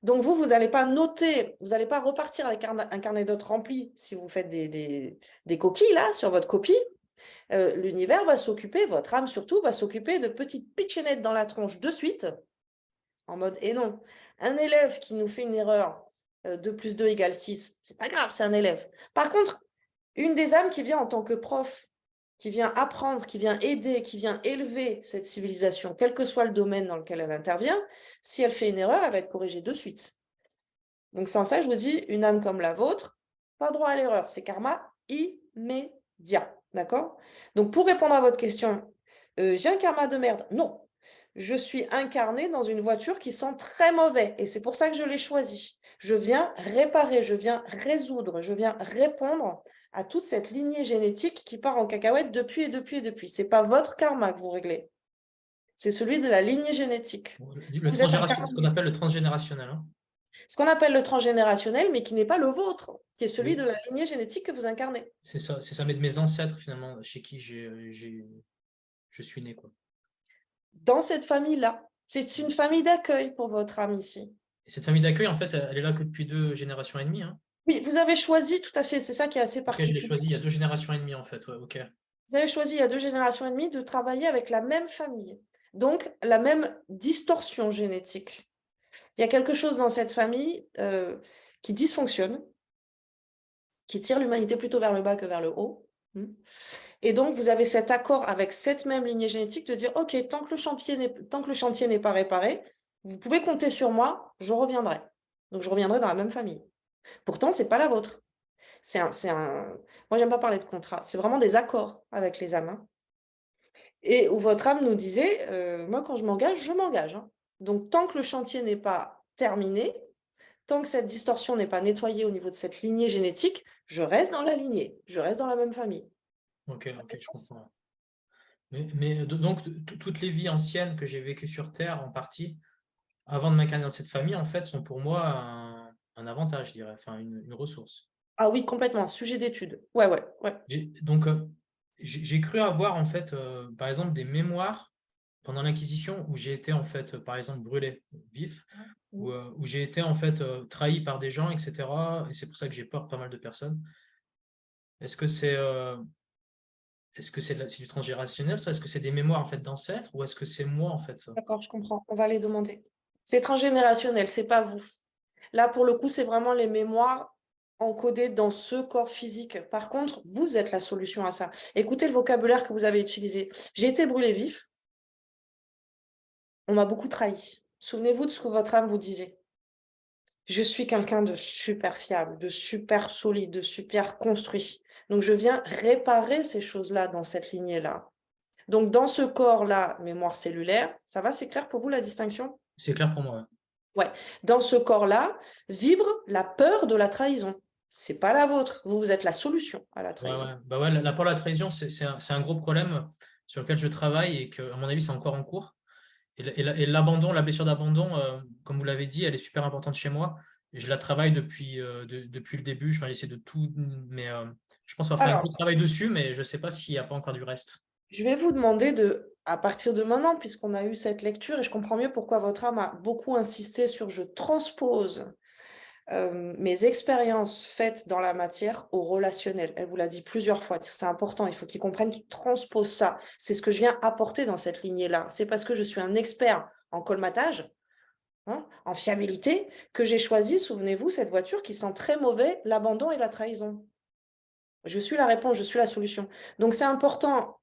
Donc, vous n'allez pas noter, vous n'allez pas repartir avec un carnet d'autres rempli si vous faites des coquilles là sur votre copie. L'univers va s'occuper, votre âme surtout, va s'occuper de petites pitchenettes dans la tronche de suite, en mode, et non, un élève qui nous fait une erreur, 2 plus 2 égale 6, c'est pas grave, c'est un élève. Par contre, une des âmes qui vient en tant que prof, qui vient apprendre, qui vient aider, qui vient élever cette civilisation, quel que soit le domaine dans lequel elle intervient, si elle fait une erreur, elle va être corrigée de suite. Donc, sans ça, je vous dis, une âme comme la vôtre, pas droit à l'erreur, c'est karma immédiat. D'accord? Donc, pour répondre à votre question, j'ai un karma de merde? Non. Je suis incarnée dans une voiture qui sent très mauvais et c'est pour ça que je l'ai choisie. Je viens réparer, je viens résoudre, je viens répondre à toute cette lignée génétique qui part en cacahuète depuis et depuis et depuis. Ce n'est pas votre karma que vous réglez, c'est celui de la lignée génétique. Ce qu'on appelle le transgénérationnel. Hein. Ce qu'on appelle le transgénérationnel, mais qui n'est pas le vôtre, qui est celui Oui. de la lignée génétique que vous incarnez. C'est ça, mais de mes ancêtres, finalement, chez qui je suis né. Quoi. Dans cette famille-là, c'est une famille d'accueil pour votre âme ici. Et cette famille d'accueil, en fait, elle est là que depuis 2 générations et demie. Hein. Oui, vous avez choisi, tout à fait, c'est ça qui est assez Ok, je l'ai particulier. choisi il y a 2 générations et demie, en fait. Ouais, ok. Vous avez choisi il y a 2 générations et demie de travailler avec la même famille, donc la même distorsion génétique. Il y a quelque chose dans cette famille qui dysfonctionne, qui tire l'humanité plutôt vers le bas que vers le haut. Et donc, vous avez cet accord avec cette même lignée génétique de dire, OK, tant que le chantier n'est pas réparé, vous pouvez compter sur moi, je reviendrai. Donc, je reviendrai dans la même famille. Pourtant, ce n'est pas la vôtre. Moi, j'aime pas parler de contrat. C'est vraiment des accords avec les âmes. Hein. Et où votre âme nous disait, moi, quand je m'engage. Hein. Donc, tant que le chantier n'est pas terminé, tant que cette distorsion n'est pas nettoyée au niveau de cette lignée génétique, je reste dans la lignée, je reste dans la même famille. Ok, je comprends. Mais donc, toutes les vies anciennes que j'ai vécues sur Terre, en partie, avant de m'incarner dans cette famille, en fait, sont pour moi un avantage, je dirais, enfin, une ressource. Ah oui, complètement, sujet d'étude. Ouais. Donc, j'ai cru avoir, en fait, par exemple, des mémoires pendant l'Inquisition où j'ai été, en fait, par exemple, brûlé vif, où j'ai été, en fait, trahi par des gens, etc. Et c'est pour ça que j'ai peur de pas mal de personnes. Est-ce que c'est c'est du transgénérationnel, ça? Est-ce que c'est des mémoires, en fait, d'ancêtres ou est-ce que c'est moi, en fait, ça? D'accord, je comprends. On va les demander. C'est transgénérationnel, c'est pas vous. Là, pour le coup, c'est vraiment les mémoires encodées dans ce corps physique. Par contre, vous êtes la solution à ça. Écoutez le vocabulaire que vous avez utilisé. J'ai été brûlé vif. On m'a beaucoup trahi. Souvenez-vous de ce que votre âme vous disait. Je suis quelqu'un de super fiable, de super solide, de super construit. Donc, je viens réparer ces choses-là dans cette lignée-là. Donc, dans ce corps-là, mémoire cellulaire, ça va, c'est clair pour vous la distinction? C'est clair pour moi. Ouais. Dans ce corps-là, vibre la peur de la trahison. C'est pas la vôtre. Vous êtes la solution à la Ouais, trahison. ouais. Bah ouais, l'apport à la trahison, c'est un gros problème sur lequel je travaille et que, à mon avis, c'est encore en cours. Et l'abandon, la blessure d'abandon, comme vous l'avez dit, elle est super importante chez moi. Et je la travaille depuis le début. Enfin, j'essaie de tout, mais je pense qu'on va faire un gros Alors, travail dessus, mais je ne sais pas s'il n'y a pas encore du reste. je vais vous demander de, à partir de maintenant, puisqu'on a eu cette lecture, et je comprends mieux pourquoi votre âme a beaucoup insisté sur je transpose mes expériences faites dans la matière au relationnel. Elle vous l'a dit plusieurs fois, c'est important, il faut qu'ils comprennent qu'ils transposent ça. C'est ce que je viens apporter dans cette lignée-là. C'est parce que je suis un expert en colmatage, hein, en fiabilité, que j'ai choisi, souvenez-vous, cette voiture qui sent très mauvais l'abandon et la trahison. Je suis la réponse, je suis la solution. Donc c'est important,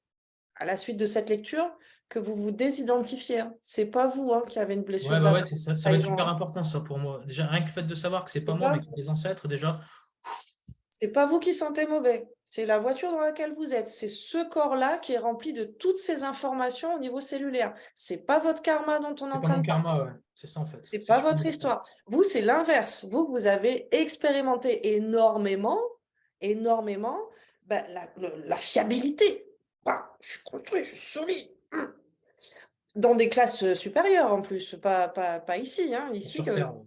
à la suite de cette lecture, que vous vous désidentifiez. C'est pas vous qui avez une blessure Ouais, bah ouais, d'abandon, c'est ça, ça va être trahison, super hein. important, ça, pour moi. Déjà, rien que le fait de savoir que c'est pas C'est moi, mais pas que c'est des ancêtres, déjà. C'est pas vous qui sentez mauvais, c'est la voiture dans laquelle vous êtes. C'est ce corps-là qui est rempli de toutes ces informations au niveau cellulaire. C'est pas votre karma dont on est C'est en pas train mon de parler. karma, ouais. C'est ça, en fait. C'est C'est pas super votre important. histoire. Vous, c'est l'inverse. Vous avez expérimenté énormément, ben, la fiabilité. Ah, je suis construit, je suis solide. Dans des classes supérieures en plus, pas ici. Ici, Sur Terre, ouais.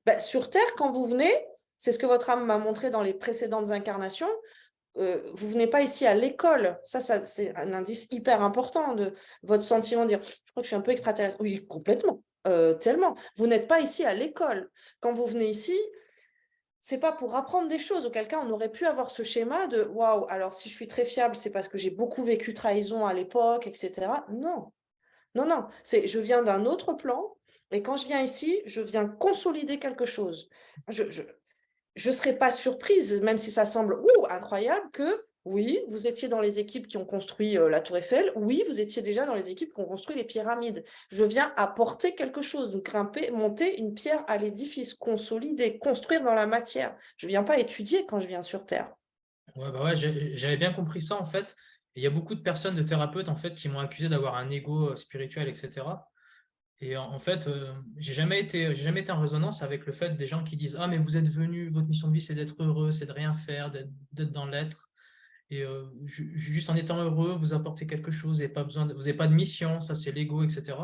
ben, sur Terre, quand vous venez, c'est ce que votre âme m'a montré dans les précédentes incarnations. Vous venez pas ici à l'école. Ça c'est un indice hyper important de votre sentiment de dire, je crois que je suis un peu extraterrestre. Oui, complètement, tellement. Vous n'êtes pas ici à l'école. Quand vous venez ici, c'est pas pour apprendre des choses. Auquel cas, on aurait pu avoir ce schéma de, waouh, alors si je suis très fiable, c'est parce que j'ai beaucoup vécu trahison à l'époque, etc. Non, non, non. Je viens d'un autre plan. Et quand je viens ici, je viens consolider quelque chose. Je ne serais pas surprise, même si ça semble incroyable, que oui, vous étiez dans les équipes qui ont construit la Tour Eiffel, oui, vous étiez déjà dans les équipes qui ont construit les pyramides. Je viens apporter quelque chose, donc grimper, monter une pierre à l'édifice, consolider, construire dans la matière. Je ne viens pas étudier quand je viens sur Terre. Ouais, bah ouais, j'avais bien compris ça, en fait. Et il y a beaucoup de personnes, de thérapeutes, en fait, qui m'ont accusé d'avoir un ego spirituel, etc. Et en fait, j'ai jamais été en résonance avec le fait des gens qui disent: Ah, mais vous êtes venu, votre mission de vie, c'est d'être heureux, c'est de rien faire, d'être dans l'être. Et juste en étant heureux, vous apportez quelque chose, et pas besoin vous n'avez pas de mission, ça c'est l'ego, etc.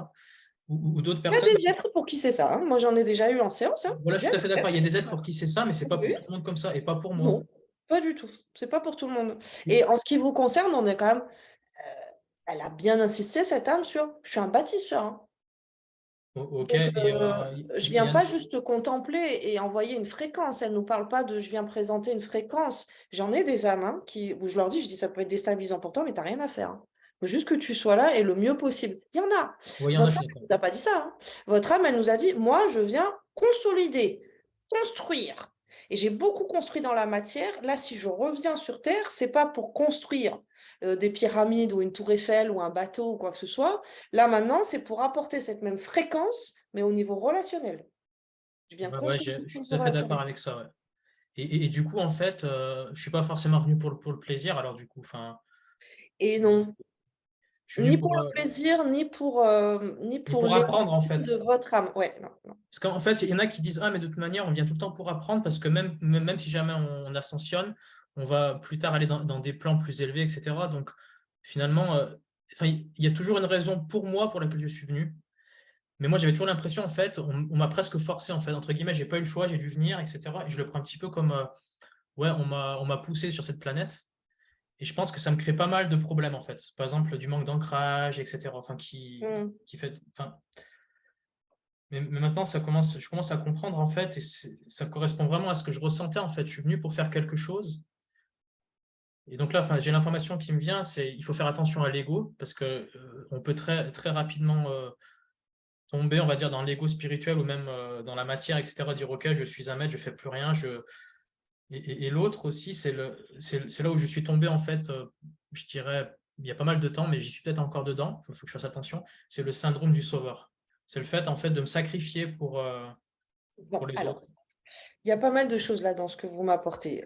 Ou d'autres Il y a personnes des êtres pour qui c'est ça. Moi, j'en ai déjà eu en séance. voilà, je Il y suis a tout à des fait d'accord. Il y a des êtres êtres. pour qui c'est ça, mais c'est pas pour Oui. tout le monde comme ça, et pas pour moi. Non, pas du tout. C'est pas pour tout le monde. Et en ce qui vous concerne, on est quand même. Elle a bien insisté, cette âme, sur je suis un bâtisseur, hein. Ok, Donc, et je viens pas juste contempler et envoyer une fréquence. Elle nous parle pas de je viens présenter une fréquence. J'en ai des âmes où je leur dis, je dis ça peut être déstabilisant pour toi, mais t'as rien à faire, hein. Faut juste que tu sois là et le mieux possible. Il y en a. oui, il y en a, je Votre suis âme d'accord. ne nous a pas dit ça, hein. Votre âme, elle nous a dit, moi, je viens consolider, construire. Et j'ai beaucoup construit dans la matière. Là, si je reviens sur Terre, c'est pas pour construire des pyramides ou une tour Eiffel ou un bateau ou quoi que ce soit. Là, maintenant, c'est pour apporter cette même fréquence, mais au niveau relationnel. Je viens Ouais, ouais, consolider je le suis tout niveau à fait d'accord relationnel. avec ça, ouais. Et du coup, en fait, je suis pas forcément venu pour le plaisir, alors du coup, enfin, Et non, je suis venu ni pour le plaisir, ni pour pour apprendre, en l'évolution fait. de votre âme. Ouais, non, non. Parce qu'en fait, il y en a qui disent: Ah, mais de toute manière, on vient tout le temps pour apprendre, parce que même si jamais on ascensionne, on va plus tard aller dans des plans plus élevés, etc. Donc, finalement, enfin, il y a toujours une raison pour moi pour laquelle je suis venu. Mais moi, j'avais toujours l'impression, en fait, on m'a presque forcé, en fait, entre guillemets, j'ai pas eu le choix, j'ai dû venir, etc. Et je le prends un petit peu comme, ouais, on m'a poussé sur cette planète. Et je pense que ça me crée pas mal de problèmes, en fait. Par exemple, du manque d'ancrage, etc. Enfin, Hmm. qui fait, enfin, mais maintenant, je commence à comprendre, en fait, et ça correspond vraiment à ce que je ressentais, en fait. Je suis venu pour faire quelque chose. Et donc là, enfin, j'ai l'information qui me vient, c'est il faut faire attention à l'ego, parce que on peut très, très rapidement tomber, on va dire, dans l'ego spirituel ou même dans la matière, etc. Dire: OK, je suis un maître, je fais plus rien. Et l'autre aussi, c'est là où je suis tombé, en fait, je dirais, il y a pas mal de temps, mais j'y suis peut-être encore dedans, il faut que je fasse attention. C'est le syndrome du sauveur. C'est le fait, en fait, de me sacrifier pour Bon, les alors, autres. il y a pas mal de choses là dans ce que vous m'apportez.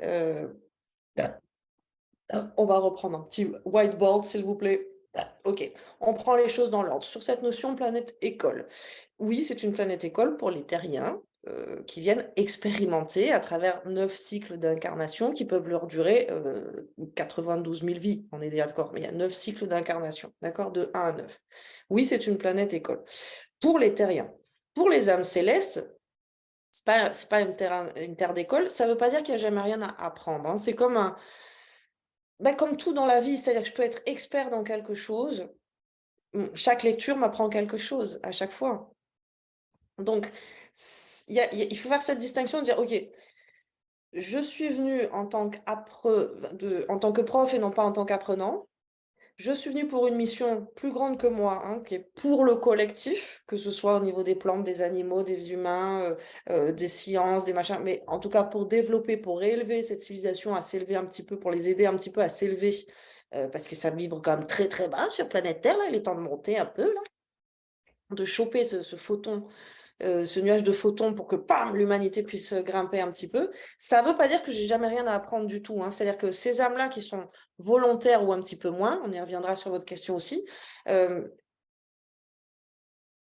On va reprendre un petit whiteboard, s'il vous plaît. Ok, on prend les choses dans l'ordre. Sur cette notion planète école, oui, c'est une planète école pour les terriens qui viennent expérimenter à travers 9 cycles d'incarnation qui peuvent leur durer 92 000 vies. On est d'accord, mais il y a 9 cycles d'incarnation, d'accord, de 1 à 9. Oui, c'est une planète école. Pour les terriens, pour les âmes célestes, c'est pas une terre d'école. Ça ne veut pas dire qu'il n'y a jamais rien à apprendre, hein. C'est comme comme tout dans la vie, c'est-à-dire que je peux être expert dans quelque chose. Chaque lecture m'apprend quelque chose à chaque fois. Donc, il faut faire cette distinction, dire, OK, je suis venu en tant que prof et non pas en tant qu'apprenant. Je suis venu pour une mission plus grande que moi, hein, qui est pour le collectif, que ce soit au niveau des plantes, des animaux, des humains, des sciences, des machins, mais en tout cas pour développer, pour élever cette civilisation à s'élever un petit peu, pour les aider un petit peu à s'élever, parce que ça vibre quand même très très bas sur planète Terre, là, il est temps de monter un peu, là, de choper ce photon, ce nuage de photons pour que, pam, l'humanité puisse grimper un petit peu. Ça ne veut pas dire que j'ai jamais rien à apprendre du tout, hein. C'est-à-dire que ces âmes-là qui sont volontaires ou un petit peu moins, on y reviendra sur votre question aussi, il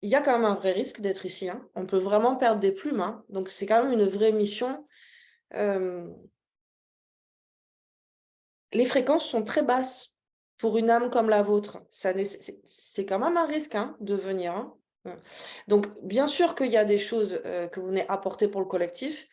y a quand même un vrai risque d'être ici, hein. On peut vraiment perdre des plumes, hein. Donc c'est quand même une vraie mission. Les fréquences sont très basses pour une âme comme la vôtre. C'est quand même un risque, hein, de venir, hein. Donc, bien sûr qu'il y a des choses que vous venez apporter pour le collectif.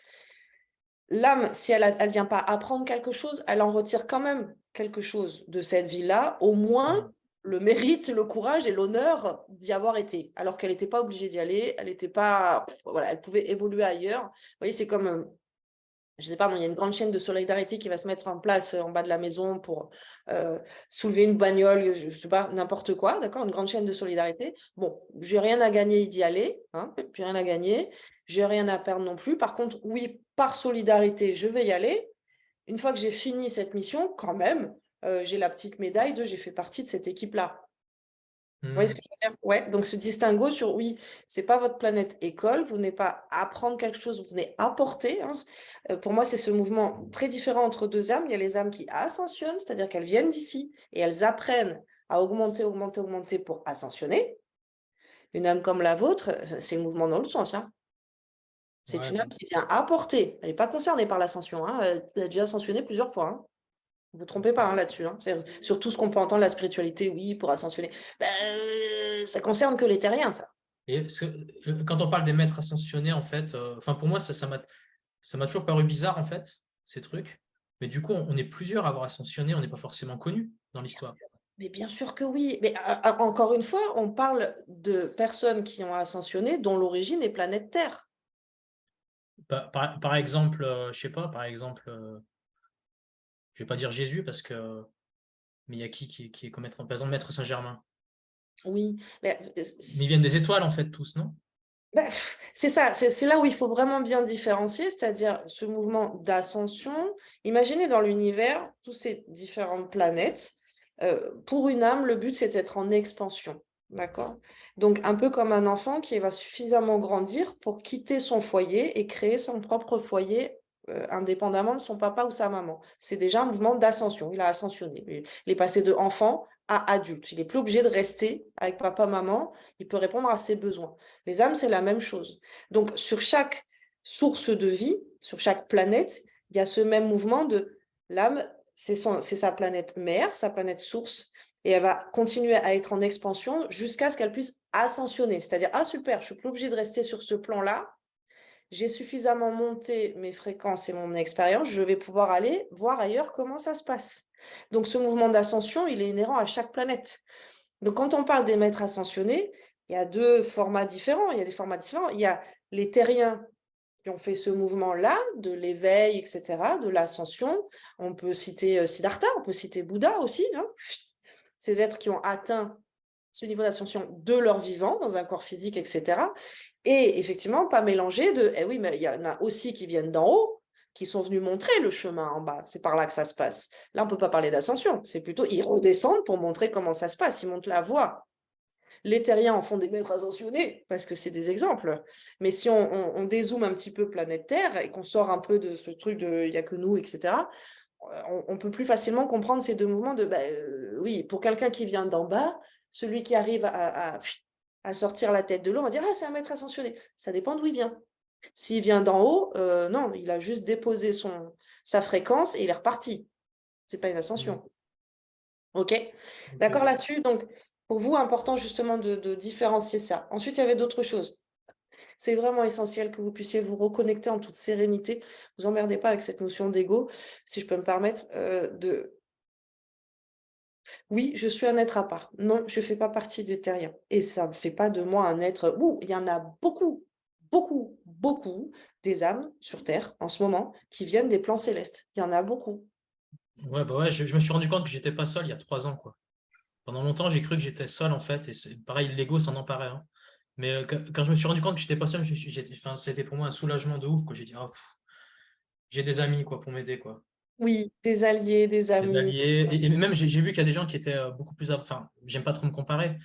L'âme, si elle ne vient pas apprendre quelque chose, elle en retire quand même quelque chose de cette vie-là, au moins le mérite, le courage et l'honneur d'y avoir été, alors qu'elle n'était pas obligée d'y aller, elle n'était pas, voilà, elle pouvait évoluer ailleurs. Vous voyez, c'est comme je sais pas, il y a une grande chaîne de solidarité qui va se mettre en place en bas de la maison pour soulever une bagnole, je sais pas, n'importe quoi, d'accord, une grande chaîne de solidarité. Bon, j'ai rien à gagner d'y aller, hein, j'ai rien à gagner, j'ai rien à perdre non plus. Par contre, oui, par solidarité, je vais y aller. Une fois que j'ai fini cette mission, quand même, j'ai la petite médaille de j'ai fait partie de cette équipe-là. Vous voyez ce que je veux dire? Ouais, donc ce distinguo sur oui, c'est pas votre planète école, vous n'venez pas apprendre quelque chose, vous venez apporter, hein. Pour moi, c'est ce mouvement très différent entre deux âmes. Il y a les âmes qui ascensionnent, c'est-à-dire qu'elles viennent d'ici et elles apprennent à augmenter, augmenter, augmenter pour ascensionner. Une âme comme la vôtre, c'est le mouvement dans le sens, hein. C'est Ouais, une âme qui vient apporter. Elle n'est pas concernée par l'ascension, hein. Elle a déjà ascensionné plusieurs fois, hein. Ne vous trompez pas, hein, là-dessus, hein. Sur tout ce qu'on peut entendre, la spiritualité, oui, pour ascensionner. Ça concerne que les terriens, ça. et quand on parle des maîtres ascensionnés, en fait, enfin pour moi, ça m'a toujours paru bizarre, en fait, ces trucs. Mais du coup, on est plusieurs à avoir ascensionné, on n'est pas forcément connus dans l'histoire. Mais bien sûr que oui. Mais encore une fois, on parle de personnes qui ont ascensionné dont l'origine est planète Terre. Par exemple, je sais pas, par exemple, je vais pas dire Jésus parce que, mais il y a qui est comme maître, par exemple, Maître Saint-Germain. Oui, mais Mais ils viennent des étoiles, en fait, tous, non? c'est ça, c'est là où il faut vraiment bien différencier, c'est-à-dire ce mouvement d'ascension. Imaginez dans l'univers toutes ces différentes planètes. Pour une âme, le but, c'est d'être en expansion. D'accord? Donc, un peu comme un enfant qui va suffisamment grandir pour quitter son foyer et créer son propre foyer indépendamment de son papa ou sa maman. C'est déjà un mouvement d'ascension. Il a ascensionné. Il est passé de enfant à adulte. Il n'est plus obligé de rester avec papa, maman. Il peut répondre à ses besoins. Les âmes, c'est la même chose. Donc, sur chaque source de vie, sur chaque planète, il y a ce même mouvement de l'âme, c'est sa planète mère, sa planète source, et elle va continuer à être en expansion jusqu'à ce qu'elle puisse ascensionner. C'est-à-dire, ah super, je suis plus obligée de rester sur ce plan-là, j'ai suffisamment monté mes fréquences et mon expérience, je vais pouvoir aller voir ailleurs comment ça se passe. Donc ce mouvement d'ascension, il est inhérent à chaque planète. Donc quand on parle des maîtres ascensionnés, il y a deux formats différents. Il y a des formats différents. Il y a les terriens qui ont fait ce mouvement-là, de l'éveil, etc., de l'ascension. On peut citer Siddhartha, on peut citer Bouddha aussi, hein. Ces êtres qui ont atteint ce niveau d'ascension de leur vivant, dans un corps physique, etc. Et effectivement, pas mélanger de, eh oui, mais il y en a aussi qui viennent d'en haut, qui sont venus montrer le chemin en bas. C'est par là que ça se passe. Là, on ne peut pas parler d'ascension. C'est plutôt, ils redescendent pour montrer comment ça se passe. Ils montrent la voie. Les terriens en font des maîtres ascensionnés, parce que c'est des exemples. Mais si on dézoome un petit peu planète Terre et qu'on sort un peu de ce truc de il n'y a que nous, etc., on peut plus facilement comprendre ces deux mouvements de, oui, pour quelqu'un qui vient d'en bas, celui qui arrive à sortir la tête de l'eau, on va dire, ah, c'est un maître ascensionné. Ça dépend d'où il vient. S'il vient d'en haut, non, il a juste déposé sa fréquence et il est reparti. C'est pas une ascension. OK? D'accord Ok. là-dessus? Donc, pour vous, important justement de différencier ça. Ensuite, il y avait d'autres choses. C'est vraiment essentiel que vous puissiez vous reconnecter en toute sérénité. Vous emmerdez pas avec cette notion d'ego, si je peux me permettre, oui, je suis un être à part. Non, je fais pas partie des terriens. Et ça ne fait pas de moi un être. Ouh, il y en a beaucoup, beaucoup, beaucoup des âmes sur Terre en ce moment qui viennent des plans célestes. Il y en a beaucoup. Ouais, bah ouais, je me suis rendu compte que j'étais pas seul il y a 3 ans, quoi. Pendant longtemps, j'ai cru que j'étais seul, en fait, et c'est pareil, l'ego s'en emparait, hein. Mais quand je me suis rendu compte que j'étais pas seul, enfin, c'était pour moi un soulagement de ouf, quoi. J'ai dit, ah, pff, j'ai des amis, quoi, pour m'aider, quoi. Oui, des alliés, des Des amis. alliés. Et même, j'ai vu qu'il y a des gens qui étaient beaucoup plus. Enfin, j'aime pas trop me comparer,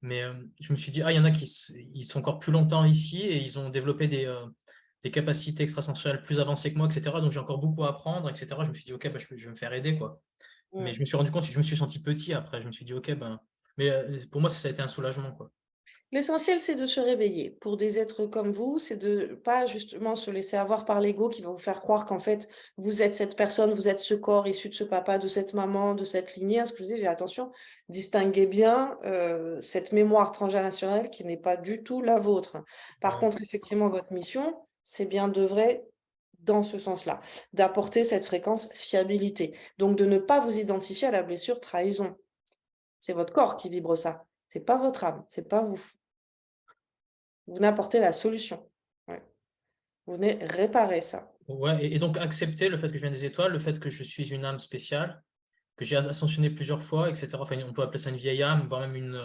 mais je me suis dit, ah, il y en a ils sont encore plus longtemps ici et ils ont développé des capacités extrasensorielles plus avancées que moi, etc. Donc j'ai encore beaucoup à apprendre, etc. Je me suis dit, ok, bah, je vais me faire aider, quoi. Mais Mm. je me suis rendu compte, je me suis senti petit après. Je me suis dit, ok, ben. Mais pour moi, ça a été un soulagement, quoi. L'essentiel, c'est de se réveiller. Pour des êtres comme vous, c'est de pas justement se laisser avoir par l'ego qui va vous faire croire qu'en fait, vous êtes cette personne, vous êtes ce corps issu de ce papa, de cette maman, de cette lignée. Ce que je disais, j'ai attention, distinguez bien cette mémoire transgénérationnelle qui n'est pas du tout la vôtre. Par Ouais. contre, effectivement, votre mission, c'est bien d'œuvrer dans ce sens-là, d'apporter cette fréquence fiabilité. Donc, de ne pas vous identifier à la blessure trahison. C'est votre corps qui vibre ça. C'est pas votre âme, c'est pas vous. Vous venez apporter la solution. Ouais. Vous venez réparer ça. Ouais, et donc accepter le fait que je viens des étoiles, le fait que je suis une âme spéciale, que j'ai ascensionné plusieurs fois, etc. Enfin, on peut appeler ça une vieille âme, voire même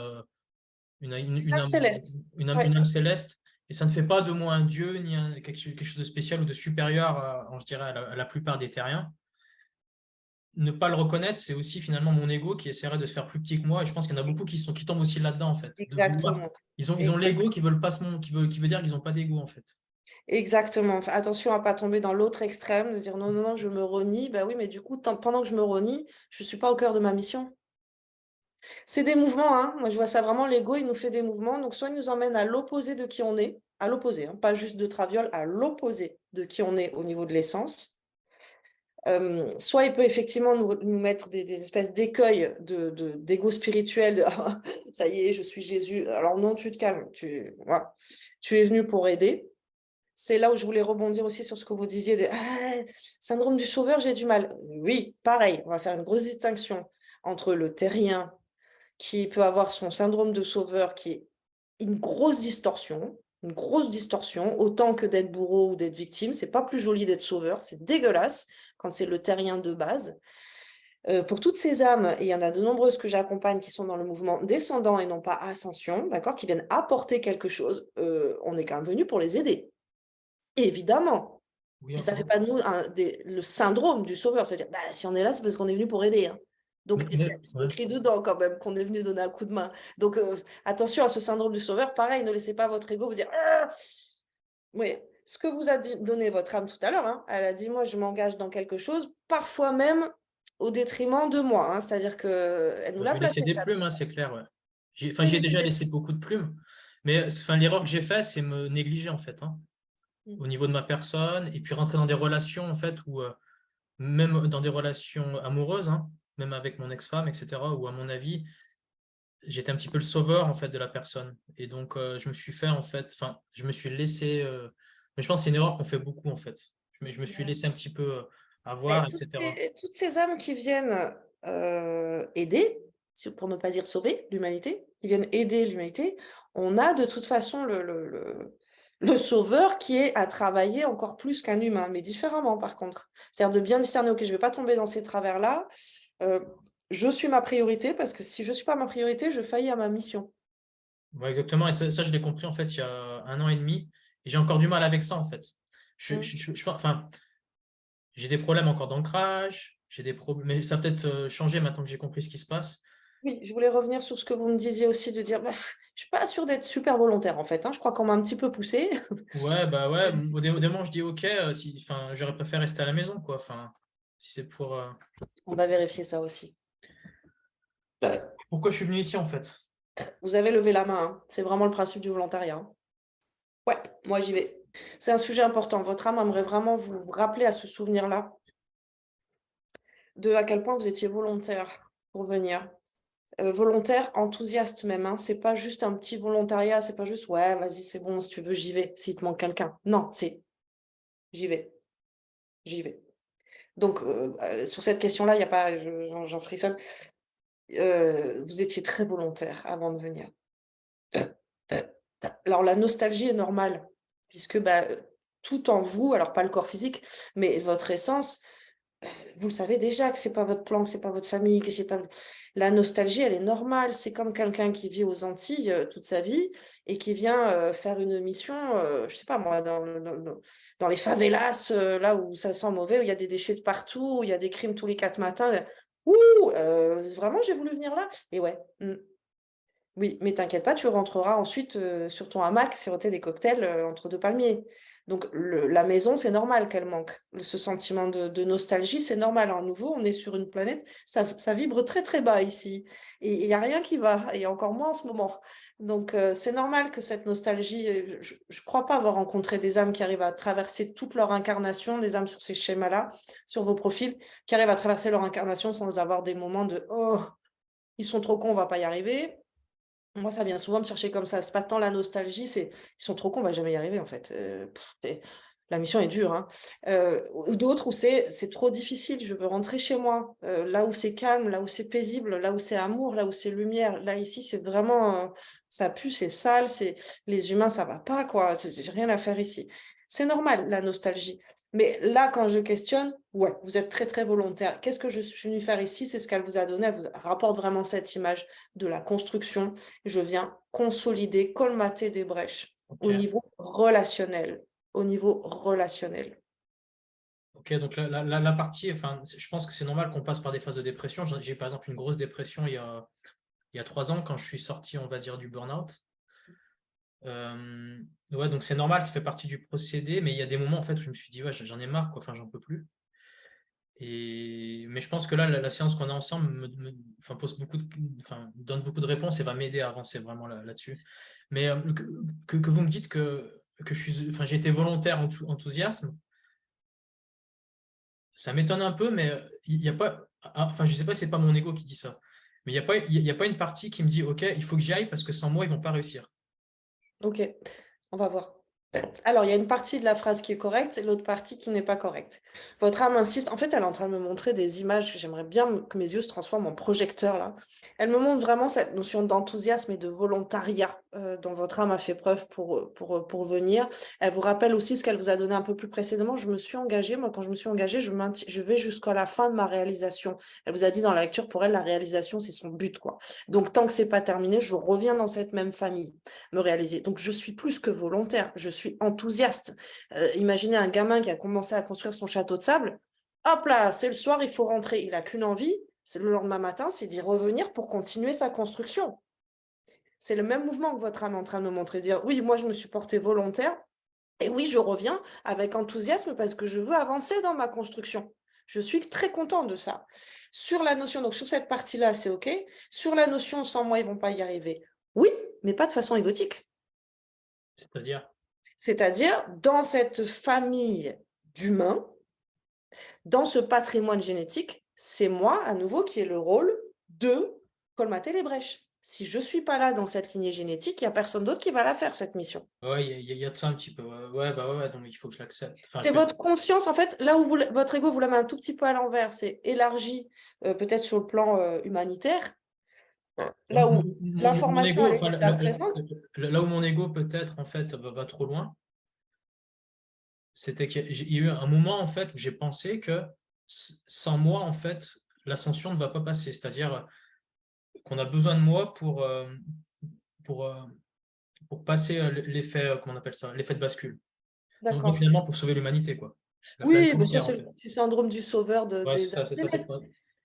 Âme céleste. une Ouais. âme céleste. Et ça ne fait pas de moi un dieu, ni quelque chose de spécial ou de supérieur, je dirais, à la plupart des terriens. Ne pas le reconnaître, c'est aussi finalement mon ego qui essaierait de se faire plus petit que moi. Et je pense qu'il y en a beaucoup qui tombent aussi là-dedans, en fait. De vouloir. Exactement. Ils ont Exact- l'ego qui veulent pas qui veut dire qu'ils n'ont pas d'ego, en fait. Exactement. Enfin, attention à pas tomber dans l'autre extrême, de dire non, non, non, je me renie. Bah oui, mais du coup, pendant que je me renie, je suis pas au cœur de ma mission. C'est des mouvements, hein. Moi, je vois ça vraiment, l'ego, il nous fait des mouvements. Donc, soit il nous emmène à l'opposé de qui on est, à l'opposé, hein, pas juste de traviole, à l'opposé de qui on est au niveau de l'essence. Soit il peut effectivement nous mettre des espèces d'écueils d'ego spirituel, de ah, ça y est, je suis Jésus. Alors non, tu te calmes, voilà. Tu es venu pour aider. C'est là où je voulais rebondir aussi sur ce que vous disiez de syndrome du sauveur, j'ai du mal. Oui, pareil, on va faire une grosse distinction entre le terrien qui peut avoir son syndrome de sauveur qui est une grosse distorsion, autant que d'être bourreau ou d'être victime. C'est pas plus joli d'être sauveur, c'est dégueulasse quand c'est le terrien de base. Pour toutes ces âmes, et il y en a de nombreuses que j'accompagne qui sont dans le mouvement descendant et non pas ascension, d'accord, qui viennent apporter quelque chose, on est quand même venu pour les aider, évidemment. Oui, Et ça fait pas de nous le syndrome du sauveur, c'est-à-dire, bah, si on est là, c'est parce qu'on est venu pour aider, hein. Donc, c'est ouais. écrit dedans quand même qu'on est venu donner un coup de main. Donc, attention à ce syndrome du sauveur. Pareil, ne laissez pas votre ego vous dire ah. Oui, ce que vous a donné votre âme tout à l'heure, hein, elle a dit moi, je m'engage dans quelque chose, parfois même au détriment de moi, hein. C'est-à-dire qu'elle nous Bon, je l'a vais laisser placé, des ça. plumes, hein, c'est clair, ouais. Enfin, Oui, j'y ai laissez déjà des. laissé beaucoup de plumes, mais enfin, l'erreur que j'ai faite, c'est me négliger, en fait, hein, Mm. au niveau de ma personne, et puis rentrer dans des relations, en fait, où, même dans des relations amoureuses, hein, même avec mon ex-femme, etc., où, à mon avis, j'étais un petit peu le sauveur, en fait, de la personne. Et donc, je me suis fait, en fait, enfin, je me suis laissé, mais je pense que c'est une erreur qu'on fait beaucoup, en fait. Je me suis laissé un petit peu avoir, Mais etc. toutes ces âmes qui viennent aider, pour ne pas dire sauver l'humanité, qui viennent aider l'humanité, on a de toute façon le sauveur qui est à travailler encore plus qu'un humain, mais différemment par contre. C'est-à-dire de bien discerner, ok, je ne vais pas tomber dans ces travers-là, euh, je suis ma priorité, parce que si je ne suis pas ma priorité, je faillis à ma mission. Ouais, exactement. Et ça, je l'ai compris, en fait, il y a 1 an et demi, et j'ai encore du mal avec ça, en fait. Mm. Enfin, j'ai des problèmes encore d'ancrage, j'ai des problèmes, mais ça a peut-être changé maintenant que j'ai compris ce qui se passe. Oui, je voulais revenir sur ce que vous me disiez aussi, de dire, bah, je suis pas sûre d'être super volontaire en fait, hein. Je crois qu'on m'a un petit peu poussé. Ouais, bah ouais, au démarrage, je dis ok, si, enfin, j'aurais préféré rester à la maison, quoi. Enfin, Si c'est pour... On va vérifier ça aussi. Pourquoi je suis venu ici, en fait? Vous avez levé la main, hein. C'est vraiment le principe du volontariat, hein. Ouais, moi j'y vais. C'est un sujet important. Votre âme aimerait vraiment vous rappeler à ce souvenir-là, de à quel point vous étiez volontaire pour venir. Volontaire, enthousiaste même, hein. C'est pas juste un petit volontariat, c'est pas juste ouais, vas-y, c'est bon, si tu veux, j'y vais, s'il te manque quelqu'un. Non, c'est j'y vais, j'y vais. Donc, sur cette question-là, il y a pas, j'en frissonne. Vous étiez très volontaire avant de venir. Alors, la nostalgie est normale, puisque bah, tout en vous, alors pas le corps physique, mais votre essence, vous le savez déjà que c'est pas votre plan, que c'est pas votre famille, que c'est pas la nostalgie, elle est normale. C'est comme quelqu'un qui vit aux Antilles, toute sa vie et qui vient, faire une mission, je sais pas moi, dans les favelas, là où ça sent mauvais, où il y a des déchets de partout, où il y a des crimes tous les 4 matins. Ouh! Vraiment j'ai voulu venir là? Et ouais, oui, mais t'inquiète pas, tu rentreras ensuite, sur ton hamac, siroter des cocktails, entre 2 palmiers. Donc la maison, c'est normal qu'elle manque. Ce sentiment de nostalgie, c'est normal. À nouveau, on est sur une planète, ça vibre très, très bas ici et il y a rien qui va et encore moins en ce moment. Donc c'est normal que cette nostalgie, je crois pas avoir rencontré des âmes qui arrivent à traverser toute leur incarnation, des âmes sur ces schémas-là, sur vos profils, qui arrivent à traverser leur incarnation sans avoir des moments de: «Oh, ils sont trop cons, on va pas y arriver». Moi, ça vient souvent me chercher comme ça. C'est pas tant la nostalgie, c'est: «Ils sont trop cons, on va jamais y arriver en fait, c'est la mission est dure, hein». Ou d'autres où c'est trop difficile, je veux rentrer chez moi, là où c'est calme, là où c'est paisible, là où c'est amour, là où c'est lumière. Là, ici, c'est vraiment, ça pue, c'est sale, c'est les humains, ça va pas quoi, j'ai rien à faire ici. C'est normal la nostalgie. Mais là, quand je questionne, ouais, vous êtes très, très volontaire. Qu'est-ce que je suis venue faire ici? C'est ce qu'elle vous a donné. Elle vous rapporte vraiment cette image de la construction. Je viens consolider, colmater des brèches Ok. au niveau relationnel, au niveau relationnel. Ok, donc la partie, enfin, je pense que c'est normal qu'on passe par des phases de dépression. J'ai par exemple une grosse dépression il y a 3 ans quand je suis sorti, on va dire, du burn-out. Ouais, donc c'est normal, ça fait partie du procédé, mais il y a des moments en fait où je me suis dit, ouais, j'en ai marre, quoi, enfin, j'en peux plus. Mais je pense que là, la séance qu'on a ensemble enfin, pose enfin, donne beaucoup de réponses et va m'aider à avancer vraiment là-dessus. Mais que vous me dites que enfin, j'ai été volontaire enthousiasme, ça m'étonne un peu, mais il n'y a pas, enfin, je sais pas si c'est pas mon ego qui dit ça, mais il y a pas une partie qui me dit, OK, il faut que j'y aille parce que sans moi, ils vont pas réussir. OK, on va voir. Alors, il y a une partie de la phrase qui est correcte et l'autre partie qui n'est pas correcte. Votre âme insiste. En fait, elle est en train de me montrer des images. J'aimerais bien que mes yeux se transforment en projecteur, là. Elle me montre vraiment cette notion d'enthousiasme et de volontariat dont votre âme a fait preuve pour venir. Elle vous rappelle aussi ce qu'elle vous a donné un peu plus précédemment. Je me suis engagée. Moi, quand je me suis engagée, je vais jusqu'à la fin de ma réalisation. Elle vous a dit dans la lecture, pour elle, la réalisation, c'est son but, quoi. Donc, tant que c'est pas terminé, je reviens dans cette même famille me réaliser. Donc, je suis plus que volontaire, je suis enthousiaste. Imaginez un gamin qui a commencé à construire son château de sable. Hop là, c'est le soir, il faut rentrer. Il n'a qu'une envie, c'est le lendemain matin, c'est d'y revenir pour continuer sa construction. C'est le même mouvement que votre âme est en train de me montrer, dire oui, moi je me suis portée volontaire et oui, je reviens avec enthousiasme parce que je veux avancer dans ma construction. Je suis très contente de ça. Sur la notion, donc sur cette partie-là, c'est OK. Sur la notion sans moi, ils vont pas y arriver. Oui, mais pas de façon égotique. C'est-à-dire, C'est-à-dire, dans cette famille d'humains, dans ce patrimoine génétique, c'est moi, à nouveau, qui ai le rôle de colmater les brèches. Si je ne suis pas là dans cette lignée génétique, il n'y a personne d'autre qui va la faire, cette mission. ouais, il y a de ça un petit peu. Ouais, ouais, bah ouais, non, mais il faut que je l'accepte. Enfin, C'est votre conscience, en fait, là où votre ego vous la met un tout petit peu à l'envers, c'est élargi, peut-être sur le plan humanitaire, là où mon l'information, ego, elle est enfin, déjà présente. là où mon ego peut-être en fait va trop loin, c'était qu'il y a eu un moment en fait où j'ai pensé que sans moi en fait l'ascension ne va pas passer. C'est-à-dire qu'on a besoin de moi pour, euh, pour passer l'effet, comment on appelle ça, l'effet de bascule. Donc, D'accord. finalement pour sauver l'humanité, quoi. La planète Oui, mais ça, entière en c'est fait. le syndrome du sauveur Ouais, des âmes c'est ça, célestes.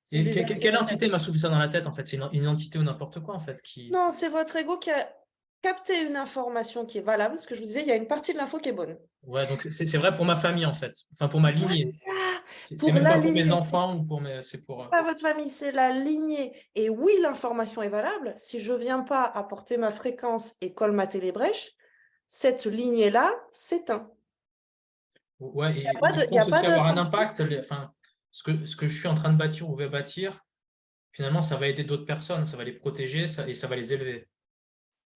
C'est Et les âmes quelle célestes. entité m'a soufflé ça dans la tête en fait? C'est une entité ou n'importe quoi en fait qui. Non, c'est votre ego qui a capter une information qui est valable, ce que je vous disais, il y a une partie de l'info qui est bonne. Ouais, donc c'est vrai pour ma famille, en fait. Enfin, pour ma lignée. Voilà, C'est pour même la pas pour mes lignée, c'est enfants ou pour mes. C'est pour. pas votre famille, c'est la lignée. Et oui, l'information est valable. Si je ne viens pas apporter ma fréquence et colmater les brèches, cette lignée-là s'éteint. Ouais, Il et je n'y a pense pas aussi avoir un d'ascension. impact. Enfin, ce que je suis en train de bâtir ou vais bâtir, finalement, ça va aider d'autres personnes, ça va les protéger et ça va les élever.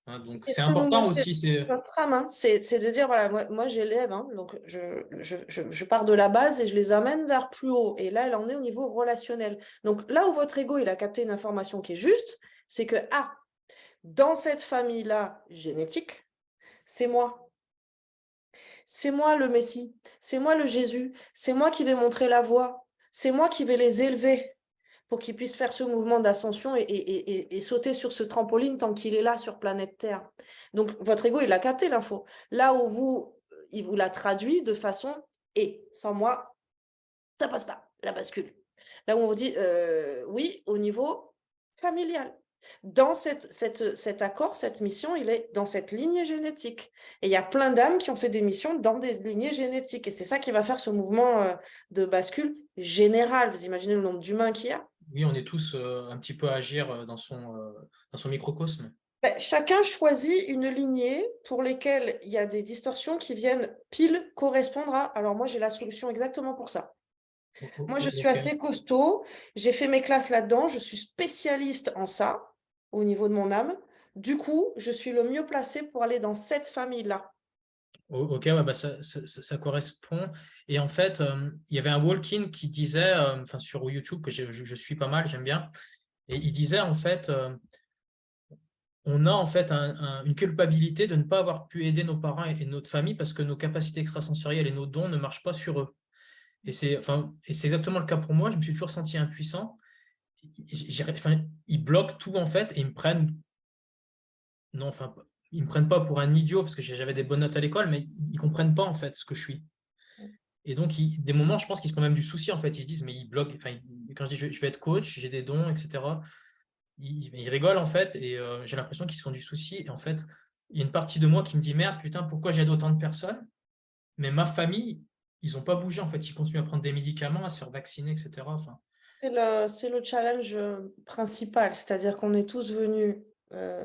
Hein, donc, C'est c'est ce que nous important montre aussi. notre âme, hein. C'est de dire, voilà, moi j'élève, hein, donc je pars de la base et je les amène vers plus haut. Et là, elle en est au niveau relationnel. Donc là où votre ego, il a capté une information qui est juste, c'est que, ah, dans cette famille-là génétique, c'est moi. C'est moi le Messie, c'est moi le Jésus, c'est moi qui vais montrer la voie, c'est moi qui vais les élever pour qu'ils puissent faire ce mouvement d'ascension et sauter sur ce trampoline tant qu'il est là sur planète Terre. Donc, votre ego, il a capté l'info. Là où il vous l'a traduit de façon « et sans moi, ça passe pas, la bascule ». Là où on vous dit oui, au niveau familial. Dans cet accord, cette mission, il est dans cette lignée génétique. Et il y a plein d'âmes qui ont fait des missions dans des lignées génétiques. Et c'est ça qui va faire ce mouvement de bascule général. Vous imaginez le nombre d'humains qu'il y a? Oui, on est tous un petit peu à agir dans son microcosme. Ben, chacun choisit une lignée pour lesquelles il y a des distorsions qui viennent pile correspondre à... Alors moi, j'ai la solution exactement pour ça. Moi, je suis Ok. assez costaud. J'ai fait mes classes là-dedans. Je suis spécialiste en ça, au niveau de mon âme. Du coup, je suis le mieux placé pour aller dans cette famille-là. Ok, ouais, bah ça correspond. Et en fait, il y avait un walk-in qui disait, enfin sur YouTube, que je suis pas mal, j'aime bien, et il disait en fait, on a en fait une culpabilité de ne pas avoir pu aider nos parents et notre famille parce que nos capacités extrasensorielles et nos dons ne marchent pas sur eux. Et c'est exactement le cas pour moi. Je me suis toujours senti impuissant. Enfin, ils bloquent tout en fait et ils me prennent, non, enfin, ils me prennent pas pour un idiot parce que j'avais des bonnes notes à l'école, mais ils comprennent pas en fait ce que je suis. Et donc, des moments, je pense qu'ils se font même du souci en fait. Ils se disent, mais ils bloquent. Enfin, quand je dis je vais être coach, j'ai des dons, etc. Ils rigolent en fait et j'ai l'impression qu'ils se font du souci. Et en fait, il y a une partie de moi qui me dit, merde, putain, pourquoi j'aide autant de personnes? Mais ma famille, ils n'ont pas bougé en fait. Ils continuent à prendre des médicaments, à se faire vacciner, etc. Enfin, C'est le challenge principal, c'est-à-dire qu'on est tous venus,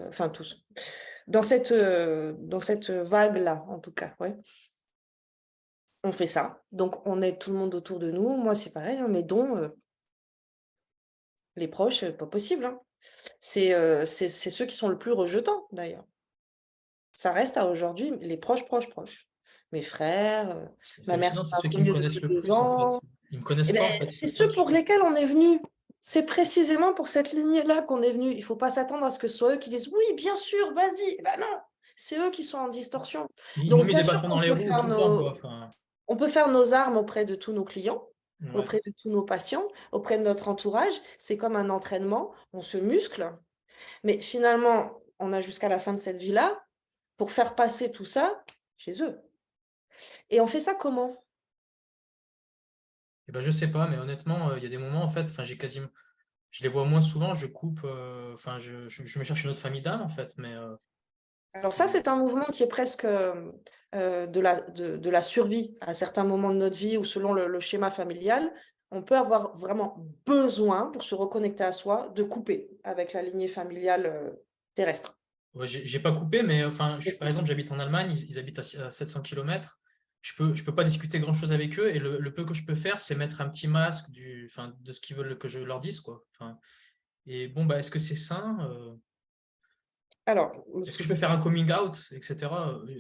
enfin tous, dans cette vague-là, en tout cas, ouais. On fait ça. Donc, on aide tout le monde autour de nous. Moi, c'est pareil, hein, mes dons, les proches, pas possible, hein. C'est ceux qui sont le plus rejetants, d'ailleurs. Ça reste à aujourd'hui les proches, proches, proches. Mes frères, c'est ma mère, hallucinant, c'est c'est ma ceux qui me inconnue connaissent depuis le 2 plus en fait. ans. Ils me Eh connaissent ben, pas en fait, ils c'est savent pas ceux qui je pour suis. lesquels on est venu. C'est précisément pour cette lignée-là qu'on est venu. Il ne faut pas s'attendre à ce que ce soit eux qui disent oui, bien sûr, vas-y. Eh ben non, c'est eux qui sont en distorsion. Ils m'ont Donc, mis bien des sûr bâtons dans qu'on les peut roues faire tout le temps, quoi. Enfin, on peut faire nos armes auprès de tous nos clients, ouais. auprès de tous nos patients, auprès de notre entourage. C'est comme un entraînement, on se muscle. Mais finalement, on a jusqu'à la fin de cette vie-là pour faire passer tout ça chez eux. Et on fait ça comment? Et ben, je sais pas, mais honnêtement, il y a des moments en fait, enfin, je les vois moins souvent, je coupe, enfin, je me cherche une autre famille d'âme en fait, mais Alors ça, c'est. c'est un mouvement qui est presque de la survie à certains moments de notre vie ou selon le schéma familial. On peut avoir vraiment besoin, pour se reconnecter à soi, de couper avec la lignée familiale terrestre. Ouais, j'ai pas coupé, mais enfin, par exemple, j'habite en Allemagne, ils habitent à 700 km. Je peux pas discuter grand-chose avec eux, et le peu que je peux faire, c'est mettre un petit masque enfin, de ce qu'ils veulent que je leur dise, quoi. Enfin, et bon, bah, est-ce que c'est sain? Alors, Est-ce que je peux faire un coming out, etc.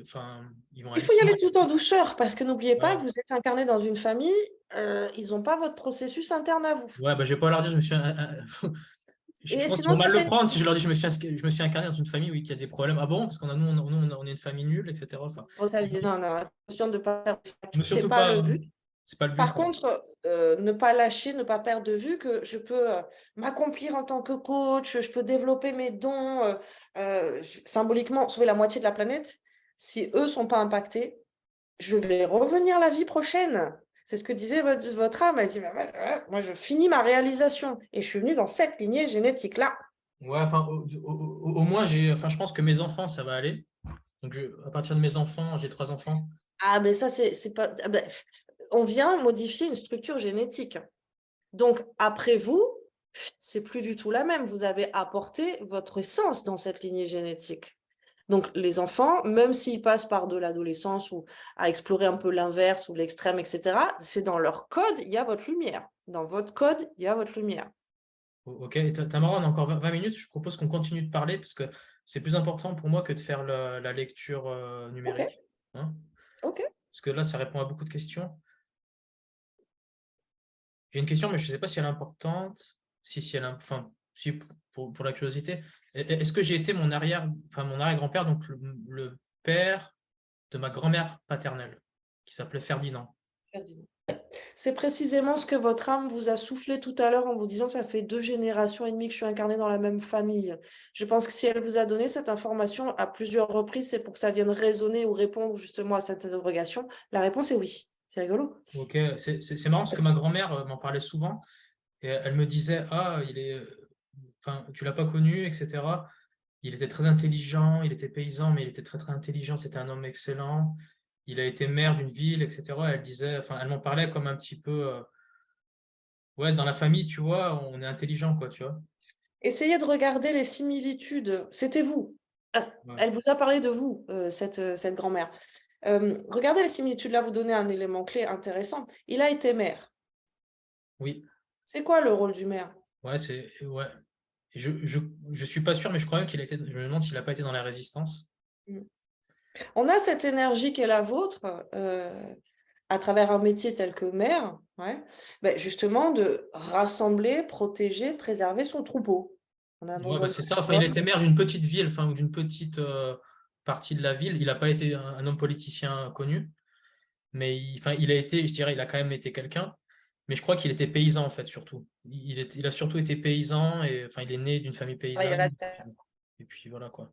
Enfin, ils vont il faut y halluciner. aller tout en douceur parce que n'oubliez pas Ouais, que vous êtes incarné dans une famille, ils n'ont pas votre processus interne à vous. ouais, bah, je vais pas leur dire, je Et pense qu'ils sinon, vont ça, mal le c'est prendre si je leur dis je me suis incarné dans une famille oui, qui a des problèmes. Ah bon? Parce qu'on a, nous, on est une famille nulle, etc. Enfin, bon, ça, je dis non, non, attention de ne pas faire de mais fracture, c'est surtout pas pas, le but. c'est pas le but, Par quoi. contre, ne pas lâcher, ne pas perdre de vue que je peux m'accomplir en tant que coach, je peux développer mes dons, symboliquement sauver la moitié de la planète. Si eux sont pas impactés, je vais revenir la vie prochaine. C'est ce que disait votre âme. Elle dit, bah, moi, je finis ma réalisation et je suis venue dans cette lignée génétique-là. Ouais, enfin, au moins, enfin, je pense que mes enfants, ça va aller. Donc, à partir de mes enfants, j'ai 3 enfants. Ah, mais ça, c'est pas. Ah ben, on vient modifier une structure génétique. Donc, après vous, c'est plus du tout la même. Vous avez apporté votre essence dans cette lignée génétique. Donc, les enfants, même s'ils passent par de l'adolescence ou à explorer un peu l'inverse ou l'extrême, etc., c'est dans leur code, il y a votre lumière. Dans votre code, il y a votre lumière. Ok, et Tamara, on a encore 20 minutes. Je propose qu'on continue de parler parce que c'est plus important pour moi que de faire la lecture Ok, numérique. Hein. ok. Parce que là, ça répond à beaucoup de questions. J'ai une question, mais je ne sais pas si elle est importante. Si elle est, enfin, si pour la curiosité. Est-ce que j'ai été enfin, mon arrière-grand-père, donc le père de ma grand-mère paternelle, qui s'appelait Ferdinand. Ferdinand. C'est précisément ce que votre âme vous a soufflé tout à l'heure en vous disant ça fait 2 générations et demie que je suis incarnée dans la même famille. Je pense que si elle vous a donné cette information à plusieurs reprises, c'est pour que ça vienne résonner ou répondre justement à cette interrogation. La réponse est oui. C'est rigolo. Ok, c'est marrant parce que ma grand-mère m'en parlait souvent et elle me disait, ah, enfin, tu l'as pas connu, etc. Il était très intelligent, il était paysan, mais il était très très intelligent, c'était un homme excellent. Il a été maire d'une ville, etc. Elle disait, enfin, elle m'en parlait comme un petit peu, ouais, dans la famille, tu vois, on est intelligent, quoi, tu vois. Essayez de regarder les similitudes. C'était vous. Ah, Ouais. elle vous a parlé de vous, cette grand-mère. Regardez les similitudes. Là, vous donnez un élément clé intéressant. Il a été maire. Oui, C'est quoi le rôle du maire? ouais, ouais. Et je suis pas sûr, mais je crois même qu'il a été, je me demande s'il n'a pas été dans la résistance. On a cette énergie qui est la vôtre à travers un métier tel que maire, ouais, ben justement de rassembler, protéger, préserver son troupeau. On a un Ouais, bah nombre c'est ça. Enfin, il a été maximum. maire d'une petite ville, enfin, ou d'une petite partie de la ville. Il n'a pas été un homme politicien connu, mais enfin, il a été, je dirais, il a quand même été quelqu'un. Mais je crois qu'il était paysan, en fait, surtout. Il a surtout été paysan, et enfin, il est né d'une famille Ouais, il y a la paysanne. terre. Et puis voilà, quoi.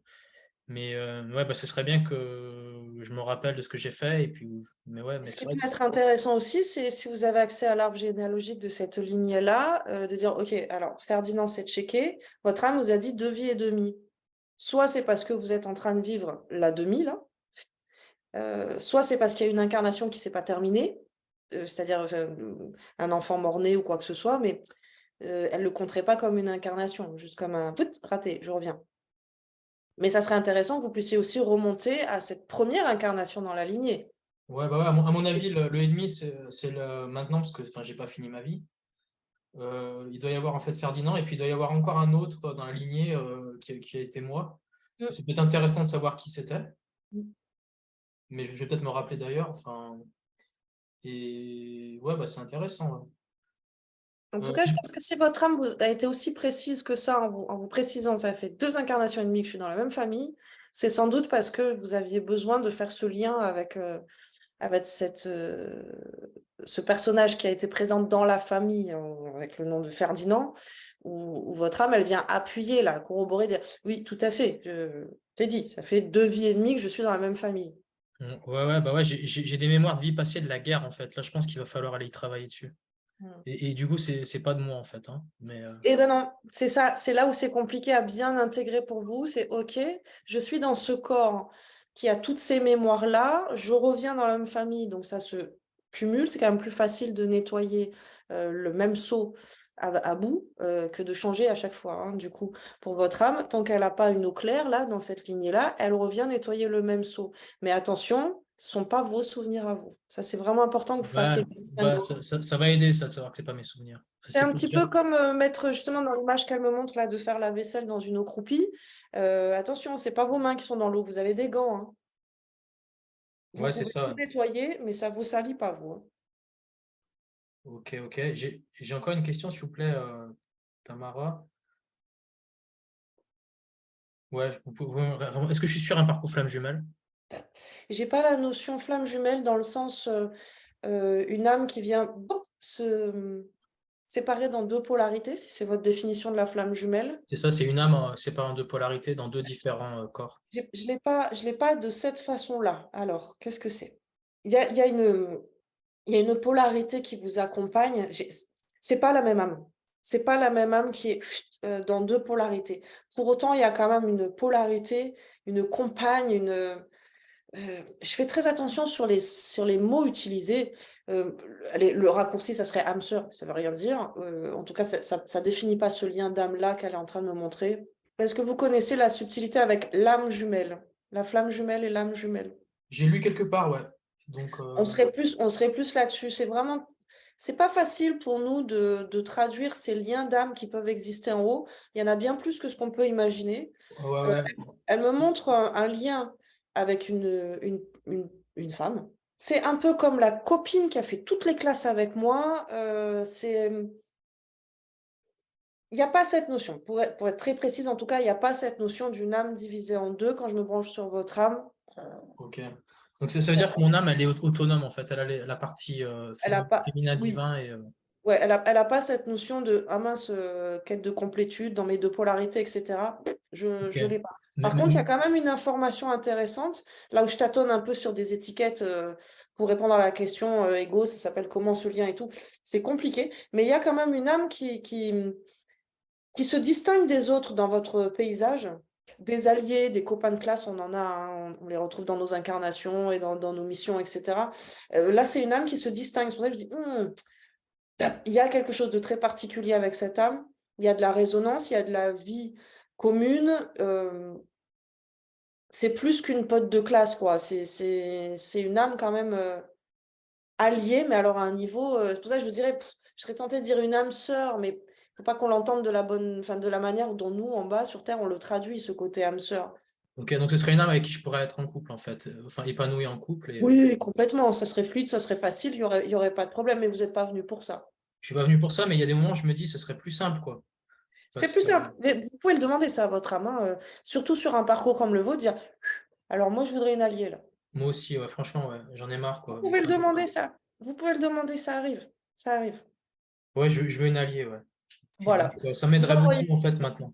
Mais ouais, bah, ce serait bien que je me rappelle de ce que j'ai fait. Et puis, mais ouais, mais Ce c'est qui vrai peut que être intéressant aussi, c'est si vous avez accès à l'arbre généalogique de cette lignée-là, de dire, OK, alors Ferdinand s'est checké, votre âme vous a dit 2 vies et demie. Soit c'est parce que vous êtes en train de vivre la demi, là, soit c'est parce qu'il y a une incarnation qui ne s'est pas terminée, c'est-à-dire un enfant mort-né ou quoi que ce soit, mais elle ne le compterait pas comme une incarnation, juste comme un raté, je reviens. Mais ça serait intéressant que vous puissiez aussi remonter à cette première incarnation dans la lignée. ouais, bah ouais, à mon avis, le et demi, c'est le maintenant, parce que enfin, j'ai pas fini ma vie. Il doit y avoir en fait Ferdinand, et puis il doit y avoir encore un autre dans la lignée qui a été moi. Mm. C'est peut-être intéressant de savoir qui c'était, Mm. mais je vais peut-être me rappeler d'ailleurs. Enfin, et ouais, bah, c'est intéressant. En Ouais. tout cas, je pense que si votre âme a été aussi précise que ça en vous précisant, ça fait 2 incarnations et demie que je suis dans la même famille, c'est sans doute parce que vous aviez besoin de faire ce lien avec ce personnage qui a été présent dans la famille avec le nom de Ferdinand, où votre âme, elle vient appuyer, là, corroborer, dire oui, tout à fait, je t'ai dit, ça fait 2 vies et demie que je suis dans la même famille. Ouais, ouais, bah ouais, j'ai des mémoires de vie passée de la guerre en fait. Là, je pense qu'il va falloir aller y travailler dessus. Mm. Et du coup, c'est pas de moi en fait, hein, mais Eh ben non, c'est ça, c'est là où c'est compliqué à bien intégrer pour vous. C'est OK, je suis dans ce corps qui a toutes ces mémoires-là, je reviens dans la même famille, donc ça se cumule. C'est quand même plus facile de nettoyer le même seau à bout que de changer à chaque fois. Hein. Du coup, pour votre âme, tant qu'elle n'a pas une eau claire, là, dans cette lignée-là, elle revient nettoyer le même seau. Mais attention, ce ne sont pas vos souvenirs à vous. Ça, c'est vraiment important que vous fassiez bah, le bah, distinguo. ça va aider ça de savoir que c'est pas mes souvenirs. C'est C'est un pas petit déjà. peu comme mettre justement dans l'image qu'elle me montre là de faire la vaisselle dans une eau croupie. Attention, c'est pas vos mains qui sont dans l'eau, vous avez des gants. Hein. Vous Ouais, c'est pouvez tout ça. nettoyer, mais ça vous salit pas vous. Hein. Ok, ok. J'ai encore une question, s'il vous plaît, Tamara. Ouais, est-ce que je suis sur un parcours flamme jumelle? J'ai pas la notion flamme jumelle dans le sens une âme qui vient se séparer dans 2 polarités, si c'est votre définition de la flamme jumelle. C'est ça, c'est une âme séparée en deux polarités dans deux différents corps. Je l'ai pas de cette façon-là. Alors, qu'est-ce que c'est? Il y a une polarité qui vous accompagne. C'est pas la même âme. C'est pas la même âme qui est dans deux polarités. Pour autant, il y a quand même une polarité, une compagne, je fais très attention sur les mots utilisés. Le raccourci, ça serait âme sœur, ça veut rien dire. En tout cas, ça définit pas ce lien d'âme-là qu'elle est en train de me montrer. Est-ce que vous connaissez la subtilité avec l'âme jumelle, la flamme jumelle et l'âme jumelle? J'ai lu quelque part, ouais. Donc, On serait plus là-dessus. C'est pas facile pour nous de traduire ces liens d'âme qui peuvent exister en haut. Il y en a bien plus que ce qu'on peut imaginer. ouais, Euh, ouais. Elle me montre un lien avec une femme. C'est un peu comme la copine qui a fait toutes les classes avec moi. Il n'y a pas cette notion. Pour être très précise, en tout cas, il n'y a pas cette notion d'une âme divisée en deux quand je me branche sur votre âme. Ok. Donc, ça veut dire que mon âme, elle est autonome, en fait. Elle a la partie Elle a pas. féminin Oui. divin et. Ouais, elle a pas cette notion de ah mince, quête de complétude dans mes deux polarités, etc. Ok. Je l'ai pas. Mais, Par contre, il y a quand même une information intéressante, là où je tâtonne un peu sur des étiquettes pour répondre à la question égo, ça s'appelle comment ce lien et tout. C'est compliqué, mais il y a quand même une âme qui se distingue des autres dans votre paysage. Des alliés, des copains de classe, on en a, hein, on les retrouve dans nos incarnations et dans nos missions, etc. Là, c'est une âme qui se distingue. C'est pour ça que je dis, il y a quelque chose de très particulier avec cette âme. Il y a de la résonance, il y a de la vie commune. C'est plus qu'une pote de classe, quoi. C'est une âme quand même alliée, mais alors à un niveau. C'est pour ça que je vous dirais, je serais tentée de dire une âme sœur, mais il ne faut pas qu'on l'entende de la bonne, enfin, de la manière dont nous, en bas, sur Terre, on le traduit, ce côté âme sœur. ok, donc ce serait une âme avec qui je pourrais être en couple, en fait. Enfin, épanoui en couple. Et Oui, complètement. Ça serait fluide, ça serait facile, il y aurait pas de problème, mais vous n'êtes pas venu pour ça. je suis pas venu pour ça, mais il y a des moments où je me dis ce serait plus simple, quoi. C'est Parce plus que simple. Mais vous pouvez le demander ça à votre âme, hein, surtout sur un parcours comme le vôtre, dire alors moi je voudrais une alliée là. moi aussi, ouais, franchement, ouais, j'en ai marre, Vous quoi. pouvez le demander ça. Vous pouvez le demander, ça arrive. Ça arrive. Ouais, je veux une alliée, ouais. Et donc, Voilà. ça Vous m'aiderait beaucoup, l'envoyez. en fait, maintenant.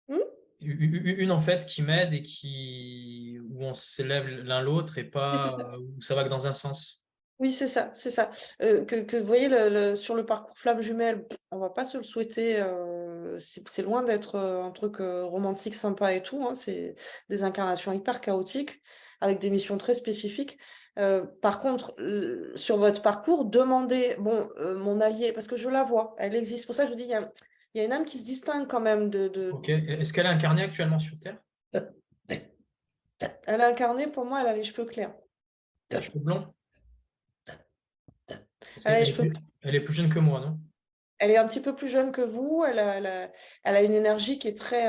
Hmm. Une, en fait, qui m'aide et où on s'élève l'un l'autre et Oui, c'est pas ça. où ça va que dans un sens. Oui, c'est ça, c'est ça. Vous voyez, sur le parcours flamme jumelle, on va pas se le souhaiter. C'est loin d'être un truc romantique, sympa et tout, hein. C'est des incarnations hyper chaotiques, avec des missions très spécifiques. Par contre, sur votre parcours, demandez, bon, mon allié, parce que je la vois, elle existe. Pour ça, je vous dis, il y a une âme qui se distingue quand même Ok. Est-ce qu'elle est incarnée actuellement sur Terre? Elle a incarné, pour moi, elle a les cheveux clairs. Les cheveux blonds? Parce Elle a les qu'elle cheveux. elle est plus jeune que moi, non? Elle est un petit peu plus jeune que vous. Elle a une énergie qui est très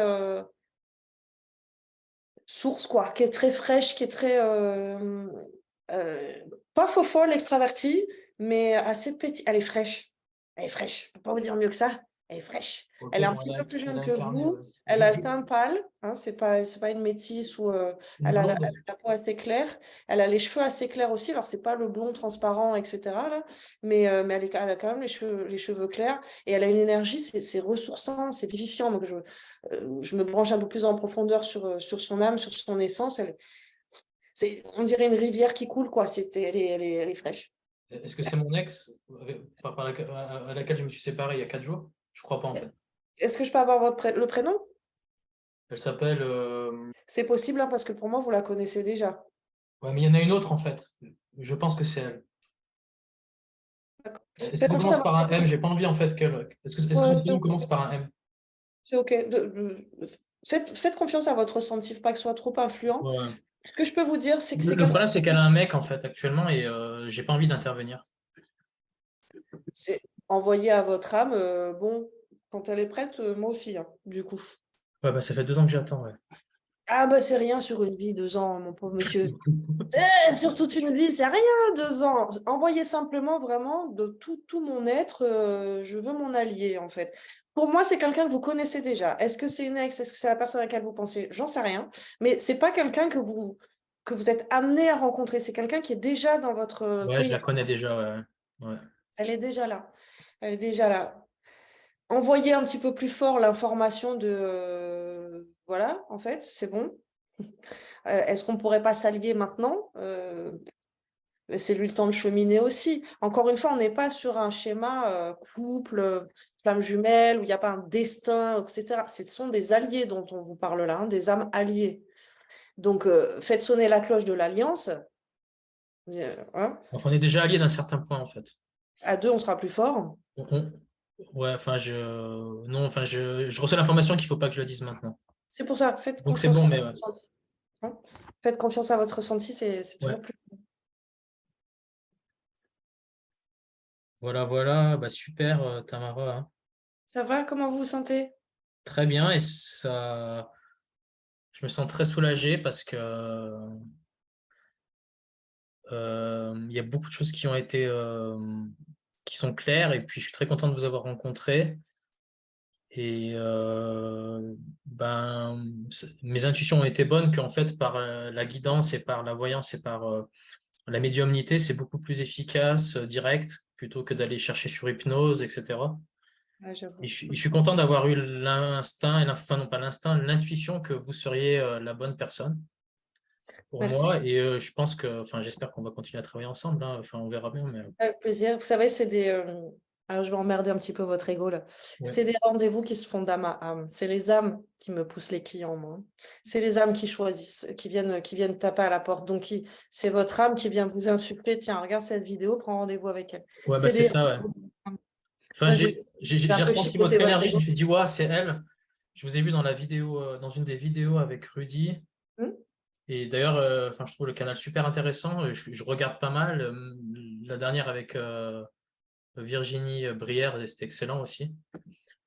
source, quoi, qui est très fraîche, qui est très euh, pas faux folle, extravertie, mais assez petite. Elle est fraîche. Elle est fraîche. Je peux pas vous dire mieux que ça. Elle est fraîche. Ok, Elle est un bon, petit peu plus elle jeune a que incarné, vous. ouais. Elle a le teint pâle. Hein, c'est pas une métisse ou Une elle a blonde? la peau assez claire. Elle a les cheveux assez clairs aussi. Alors c'est pas le blond transparent, etc. Là, mais elle a quand même les cheveux clairs et elle a une énergie. C'est ressourçant, c'est vivifiant. Donc je me branche un peu plus en profondeur sur son âme, sur son essence. On dirait une rivière qui coule, quoi. Elle est fraîche. Est-ce que c'est mon ex à laquelle je me suis séparé il y a 4 jours? Je crois pas, en fait. Est-ce que je peux avoir le prénom? Elle s'appelle. C'est possible, hein, parce que pour moi, vous la connaissez déjà. Ouais, mais il y en a une autre, en fait. Je pense que c'est elle. D'accord. Est-ce que Faites ça confiance à commence par votre un M? intuition. J'ai pas envie, en fait, qu'elle. Est-ce que son Ouais, prénom commence par un M? c'est OK. Faites confiance à votre ressenti, faut pas que ce soit trop influent. Ouais. Ce que je peux vous dire, c'est que c'est Le quelqu'un problème, c'est qu'elle a un mec, en fait, actuellement, et j'ai pas envie d'intervenir. c'est envoyé à votre âme. Bon, quand elle est prête, moi aussi, hein, du coup. Ouais, bah, ça fait 2 ans que j'attends, ouais. Ah bah c'est rien sur une vie, 2 ans, mon pauvre monsieur. Sur toute une vie, c'est rien, 2 ans. Envoyez simplement vraiment de tout mon être, je veux mon allié, en fait. Pour moi, c'est quelqu'un que vous connaissez déjà. Est-ce que c'est une ex? Est-ce que c'est la personne à laquelle vous pensez? J'en sais rien. Mais c'est pas quelqu'un que vous êtes amené à rencontrer. C'est quelqu'un qui est déjà dans votre Ouais, je la pays. connais déjà, ouais. Ouais. Elle est déjà là. Elle est déjà là. Envoyez un petit peu plus fort l'information de voilà, en fait, c'est bon. Est-ce qu'on pourrait pas s'allier maintenant? Laissez-lui le temps de cheminer aussi. Encore une fois, on n'est pas sur un schéma couple, flamme jumelle, où il n'y a pas un destin, etc. Ce sont des alliés dont on vous parle là, hein, des âmes alliées. Donc, faites sonner la cloche de l'alliance. Hein, Enfin, on est déjà alliés d'un certain point, en fait. à deux, on sera plus fort. Ouais, enfin, non, enfin, je reçois l'information qu'il ne faut pas que je le dise maintenant. C'est pour ça, faites Donc, c'est confiance bon, à mais votre ressenti. Hein. Faites confiance à votre ressenti, c'est ouais. toujours plus. Voilà, voilà, bah, super, Tamara, hein. Ça va? Comment vous vous sentez? Très bien, et ça, je me sens très soulagé parce que il y a beaucoup de choses qui ont été, qui sont claires, et puis je suis très content de vous avoir rencontré. Et mes intuitions ont été bonnes, qu'en fait, par la guidance et par la voyance et par la médiumnité, c'est beaucoup plus efficace, direct, plutôt que d'aller chercher sur hypnose, etc. Ouais, Et j'avoue. je suis content d'avoir eu l'instinct, enfin non pas l'instinct, l'intuition que vous seriez la bonne personne pour Merci. moi. Et je pense que, enfin, j'espère qu'on va continuer à travailler ensemble, hein. Enfin, on verra bien, mais Avec plaisir. Vous savez, c'est des. Alors, je vais emmerder un petit peu votre ego là. ouais. C'est des rendez-vous qui se font d'âme à âme. C'est les âmes qui me poussent les clients, moi. C'est les âmes qui choisissent, qui viennent taper à la porte. Donc, c'est votre âme qui vient vous insuffler. Tiens, regarde cette vidéo, prends rendez-vous avec elle. Ouais, bah C'est c'est des. ça, ouais. Enfin, Là, je j'ai vais un peu ressenti chipoter votre votre énergie, je ego. me suis dit, ouais, c'est elle. Je vous ai vu dans la vidéo, dans une des vidéos avec Rudy. Hmm. Et d'ailleurs, enfin, je trouve le canal super intéressant. Je regarde pas mal. La dernière avec Virginie Brière, c'était excellent aussi.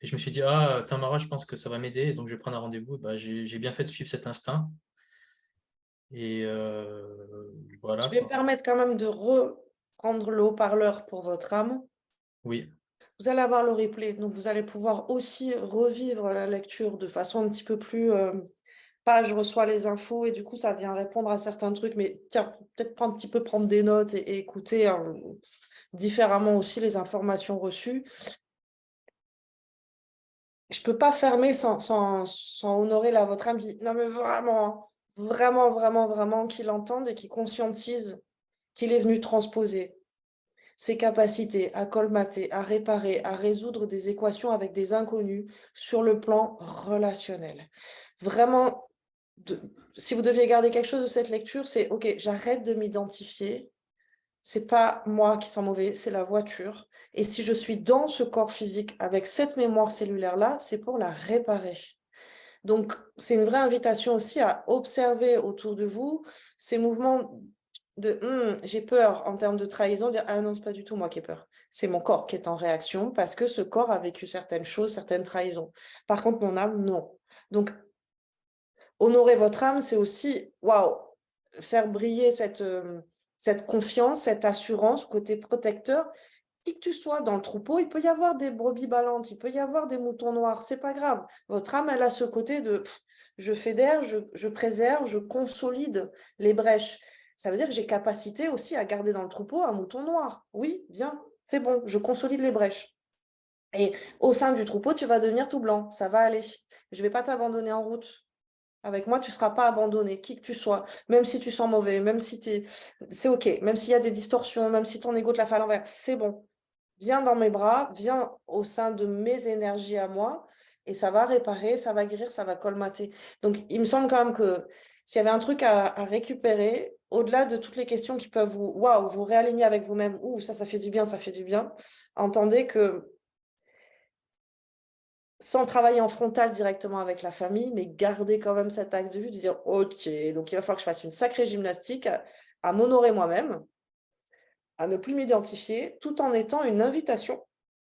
Et je me suis dit, ah, Tamara, je pense que ça va m'aider, donc je vais prendre un rendez-vous. Bah, j'ai bien fait de suivre cet instinct. Et Je voilà, vais me quoi. permettre quand même de reprendre le haut-parleur pour votre âme. Oui, Vous allez avoir le replay, donc vous allez pouvoir aussi revivre la lecture de façon un petit peu plus. Pas je reçois les infos et du coup ça vient répondre à certains trucs, mais tiens, peut-être un petit peu prendre des notes et écouter différemment aussi les informations reçues. Je peux pas fermer sans honorer là votre âme qui dit non mais vraiment, hein, vraiment, vraiment, vraiment qu'il entende et qu'il conscientise qu'il est venu transposer ses capacités à colmater, à réparer, à résoudre des équations avec des inconnus sur le plan relationnel. Vraiment, si vous deviez garder quelque chose de cette lecture, c'est OK, j'arrête de m'identifier. C'est pas moi qui sens mauvais, c'est la voiture. Et si je suis dans ce corps physique avec cette mémoire cellulaire-là, c'est pour la réparer. Donc, c'est une vraie invitation aussi à observer autour de vous ces mouvements de j'ai peur en termes de trahison, dire ah non, c'est pas du tout moi qui ai peur. C'est mon corps qui est en réaction parce que ce corps a vécu certaines choses, certaines trahisons. Par contre, mon âme, non. Donc, honorer votre âme, c'est aussi waouh, faire briller cette confiance, cette assurance, côté protecteur. Qui que tu sois dans le troupeau, il peut y avoir des brebis ballantes, il peut y avoir des moutons noirs, c'est pas grave. Votre âme, elle a ce côté de je fédère, je préserve, je consolide les brèches. Ça veut dire que j'ai capacité aussi à garder dans le troupeau un mouton noir. Oui, viens, c'est bon, je consolide les brèches. Et au sein du troupeau, tu vas devenir tout blanc, ça va aller. Je vais pas t'abandonner en route. Avec moi, tu ne seras pas abandonné, qui que tu sois, même si tu sens mauvais, même si c'est OK, même s'il y a des distorsions, même si ton ego te la fait à l'envers, c'est bon. Viens dans mes bras, viens au sein de mes énergies à moi, et ça va réparer, ça va guérir, ça va colmater. Donc, il me semble quand même que s'il y avait un truc à récupérer, au-delà de toutes les questions qui peuvent vous réaligner avec vous-même, ouh, ça fait du bien, ça fait du bien, entendez que sans travailler en frontal directement avec la famille, mais garder quand même cet axe de vue, de dire, OK, donc il va falloir que je fasse une sacrée gymnastique à m'honorer moi-même, à ne plus m'identifier, tout en étant une invitation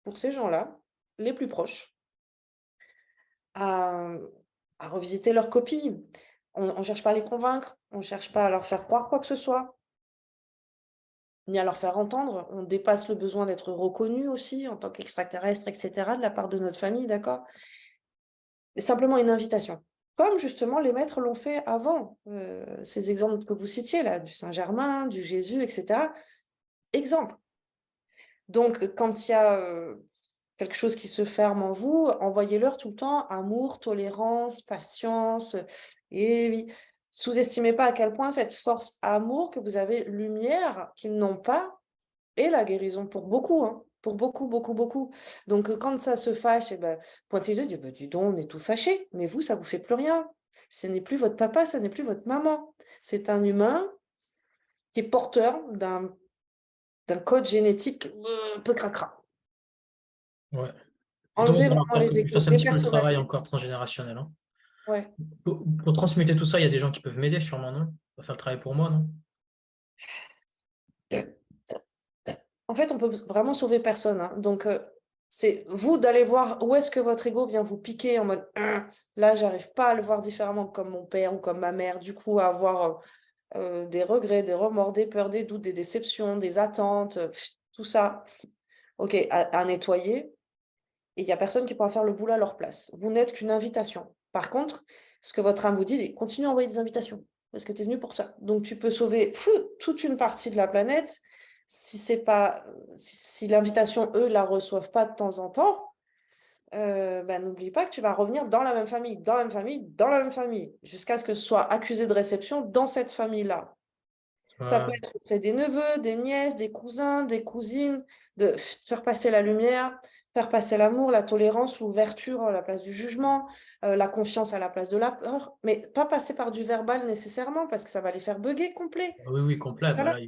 pour ces gens-là, les plus proches, à, à revisiter leur copie. On ne cherche pas à les convaincre, on ne cherche pas à leur faire croire quoi que ce soit, ni à leur faire entendre. On dépasse le besoin d'être reconnu aussi en tant qu'extraterrestre, etc., de la part de notre famille, d'accord? Mais simplement une invitation. Comme justement les maîtres l'ont fait avant. Ces exemples que vous citiez là, du Saint-Germain, du Jésus, etc. Exemple. Donc, quand il y a quelque chose qui se ferme en vous, envoyez-leur tout le temps amour, tolérance, patience. Et oui, Sous-estimez pas à quel point cette force amour que vous avez, lumière, qu'ils n'ont pas, est la guérison pour beaucoup, hein, pour beaucoup, beaucoup, beaucoup. Donc, quand ça se fâche, eh ben, pointez le doigt, dis donc, on est tout fâché, mais vous, ça vous fait plus rien. Ce n'est plus votre papa, ce n'est plus votre maman. C'est un humain qui est porteur d'un code génétique un peu cracra. Ouais. Et donc, Enlevez il va vraiment falloir les que je égos, fasse un petit peu le travail dépersonnalisez. encore transgénérationnel, hein. Ouais. Pour transmuter tout ça, il y a des gens qui peuvent m'aider sûrement, non? On va faire le travail pour moi, non? En fait, on peut vraiment sauver personne, hein. Donc, c'est vous d'aller voir où est-ce que votre ego vient vous piquer en mode là, j'arrive pas à le voir différemment comme mon père ou comme ma mère. Du coup, à avoir des regrets, des remords, des peurs, des doutes, des déceptions, des attentes, tout ça. Ok, à nettoyer. Et il y a personne qui pourra faire le boulot à leur place. Vous n'êtes qu'une invitation. Par contre, ce que votre âme vous dit, c'est continue à envoyer des invitations parce que tu es venu pour ça. Donc, tu peux sauver toute une partie de la planète si c'est pas si l'invitation, eux, la reçoivent pas de temps en temps. Ben, n'oublie pas que tu vas revenir dans la même famille, dans la même famille, dans la même famille, jusqu'à ce que ce soit accusé de réception dans cette famille-là. Ça peut Ouais. être auprès des neveux, des nièces, des cousins, des cousines, de faire passer la lumière, faire passer l'amour, la tolérance, l'ouverture à la place du jugement, la confiance à la place de la peur, mais pas passer par du verbal nécessairement, parce que ça va les faire bugger complet. Oui, oui, complet. Bah Voilà, là,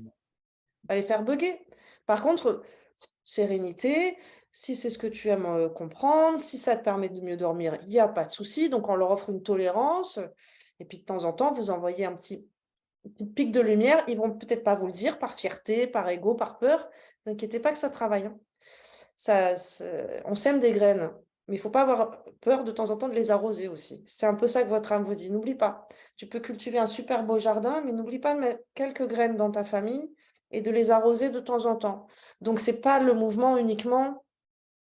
va les faire bugger. Par contre, sérénité, si c'est ce que tu aimes comprendre, si ça te permet de mieux dormir, il n'y a pas de souci. Donc, on leur offre une tolérance. Et puis, de temps en temps, vous envoyez un petit pic de lumière. Ils vont peut-être pas vous le dire par fierté, par ego, par peur. N'inquiétez pas que ça travaille, hein. On sème des graines, mais il faut pas avoir peur de temps en temps de les arroser aussi. C'est un peu ça que votre âme vous dit. N'oublie pas, tu peux cultiver un super beau jardin, mais n'oublie pas de mettre quelques graines dans ta famille et de les arroser de temps en temps. Donc, c'est pas le mouvement uniquement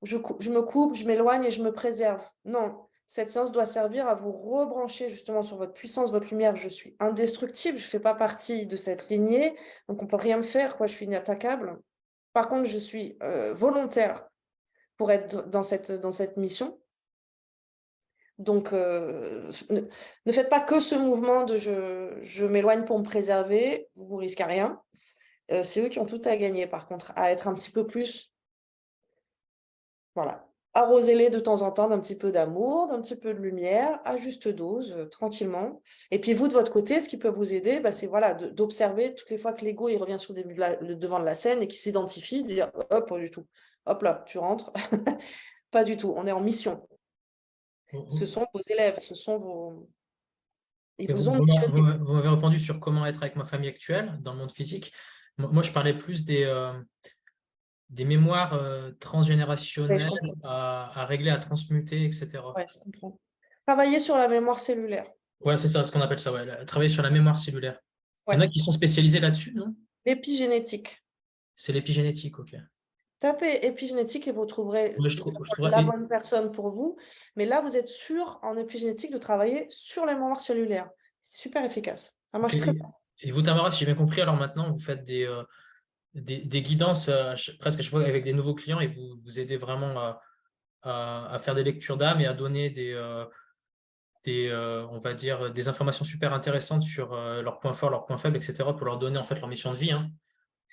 je me coupe, je m'éloigne et je me préserve. Non, cette séance doit servir à vous rebrancher justement sur votre puissance, votre lumière. Je suis indestructible, je ne fais pas partie de cette lignée, donc on ne peut rien me faire, quoi, je suis inattaquable. Par contre, je suis volontaire pour être dans cette mission. Donc, ne faites pas que ce mouvement de je m'éloigne pour me préserver, vous risquez rien. C'est eux qui ont tout à gagner, par contre, à être un petit peu plus, voilà. Arrosez-les de temps en temps d'un petit peu d'amour, d'un petit peu de lumière, à juste dose, tranquillement. Et puis vous, de votre côté, ce qui peut vous aider, bah, c'est voilà, d'observer toutes les fois que l'ego il revient sur le devant de la scène et qu'il s'identifie, de dire hop, pas du tout. Hop là, tu rentres. Pas du tout. On est en mission. Ce sont vos élèves, ce sont vos. Ils et vous ont missionné. vous m'avez répondu sur comment être avec ma famille actuelle dans le monde physique. Moi, je parlais plus des mémoires Ouais, je transgénérationnelles comprends. à régler, à transmuter, etc. Ouais, je comprends. Travailler sur la mémoire cellulaire. Ouais, c'est ça ce qu'on appelle ça, ouais, travailler sur la mémoire cellulaire. Il y en Ouais. a qui sont spécialisés là-dessus, non? L'épigénétique. C'est l'épigénétique, ok. Tapez épigénétique et vous trouverez Ouais, de toute je façon trouverais. la bonne personne pour vous. Mais là, vous êtes sûr en épigénétique de travailler sur les mémoires cellulaires. C'est super efficace. Ça Ok. marche très bien. Et vous, Tamara, si j'ai bien compris, alors maintenant, vous faites des guidances presque à chaque fois avec des nouveaux clients et vous aidez vraiment à faire des lectures d'âme et à donner on va dire, des informations super intéressantes sur leurs points forts, leurs points faibles, etc., pour leur donner en fait leur mission de vie, hein.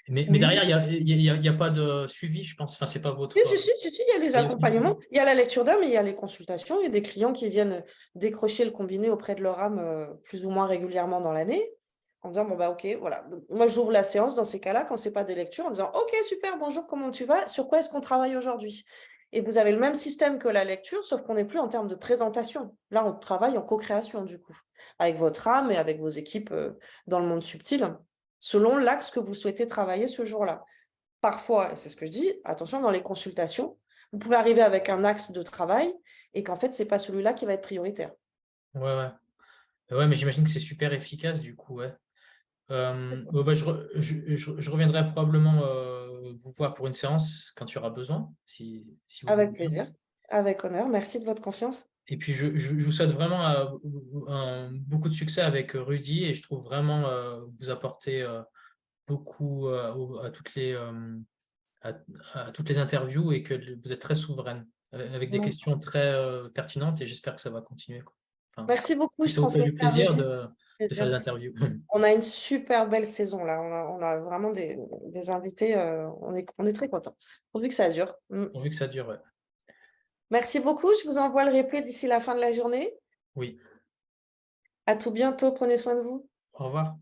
Mais Oui. derrière, il y a pas de suivi, je pense. Enfin, c'est pas Si, votre. si, il y a les accompagnements, il y a la lecture d'âme et il y a les consultations. Il y a des clients qui viennent décrocher le combiné auprès de leur âme plus ou moins régulièrement dans l'année en disant, bon, bah, ok, voilà. Donc, moi, j'ouvre la séance dans ces cas-là, quand c'est pas des lectures, en disant, ok, super, bonjour, comment tu vas? Sur quoi est-ce qu'on travaille aujourd'hui? Et vous avez le même système que la lecture, sauf qu'on n'est plus en termes de présentation. Là, on travaille en co-création, du coup, avec votre âme et avec vos équipes dans le monde subtil, selon l'axe que vous souhaitez travailler ce jour-là. Parfois, c'est ce que je dis, attention, dans les consultations, vous pouvez arriver avec un axe de travail et qu'en fait, ce n'est pas celui-là qui va être prioritaire. Ouais, ouais. Ouais, mais j'imagine que c'est super efficace, du coup, ouais. Bon, bah, je reviendrai probablement vous voir pour une séance quand tu auras besoin, si vous voulez Avec bien. plaisir, avec honneur. Merci de votre confiance. Et puis, je vous souhaite vraiment beaucoup de succès avec Rudy et je trouve vraiment vous apporter beaucoup à, à toutes les interviews et que vous êtes très souveraine avec des questions très pertinentes et j'espère que ça va continuer, quoi. Enfin, Merci beaucoup, si je ça vous fait transmets du ça à plaisir Rudy. de, de faire plaisir. des interviews. On a une super belle saison là. On a vraiment des invités. On est très contents. Pourvu que ça dure. Pourvu que ça dure, ouais. Merci beaucoup. Je vous envoie le replay d'ici la fin de la journée. Oui. À tout bientôt. Prenez soin de vous. Au revoir.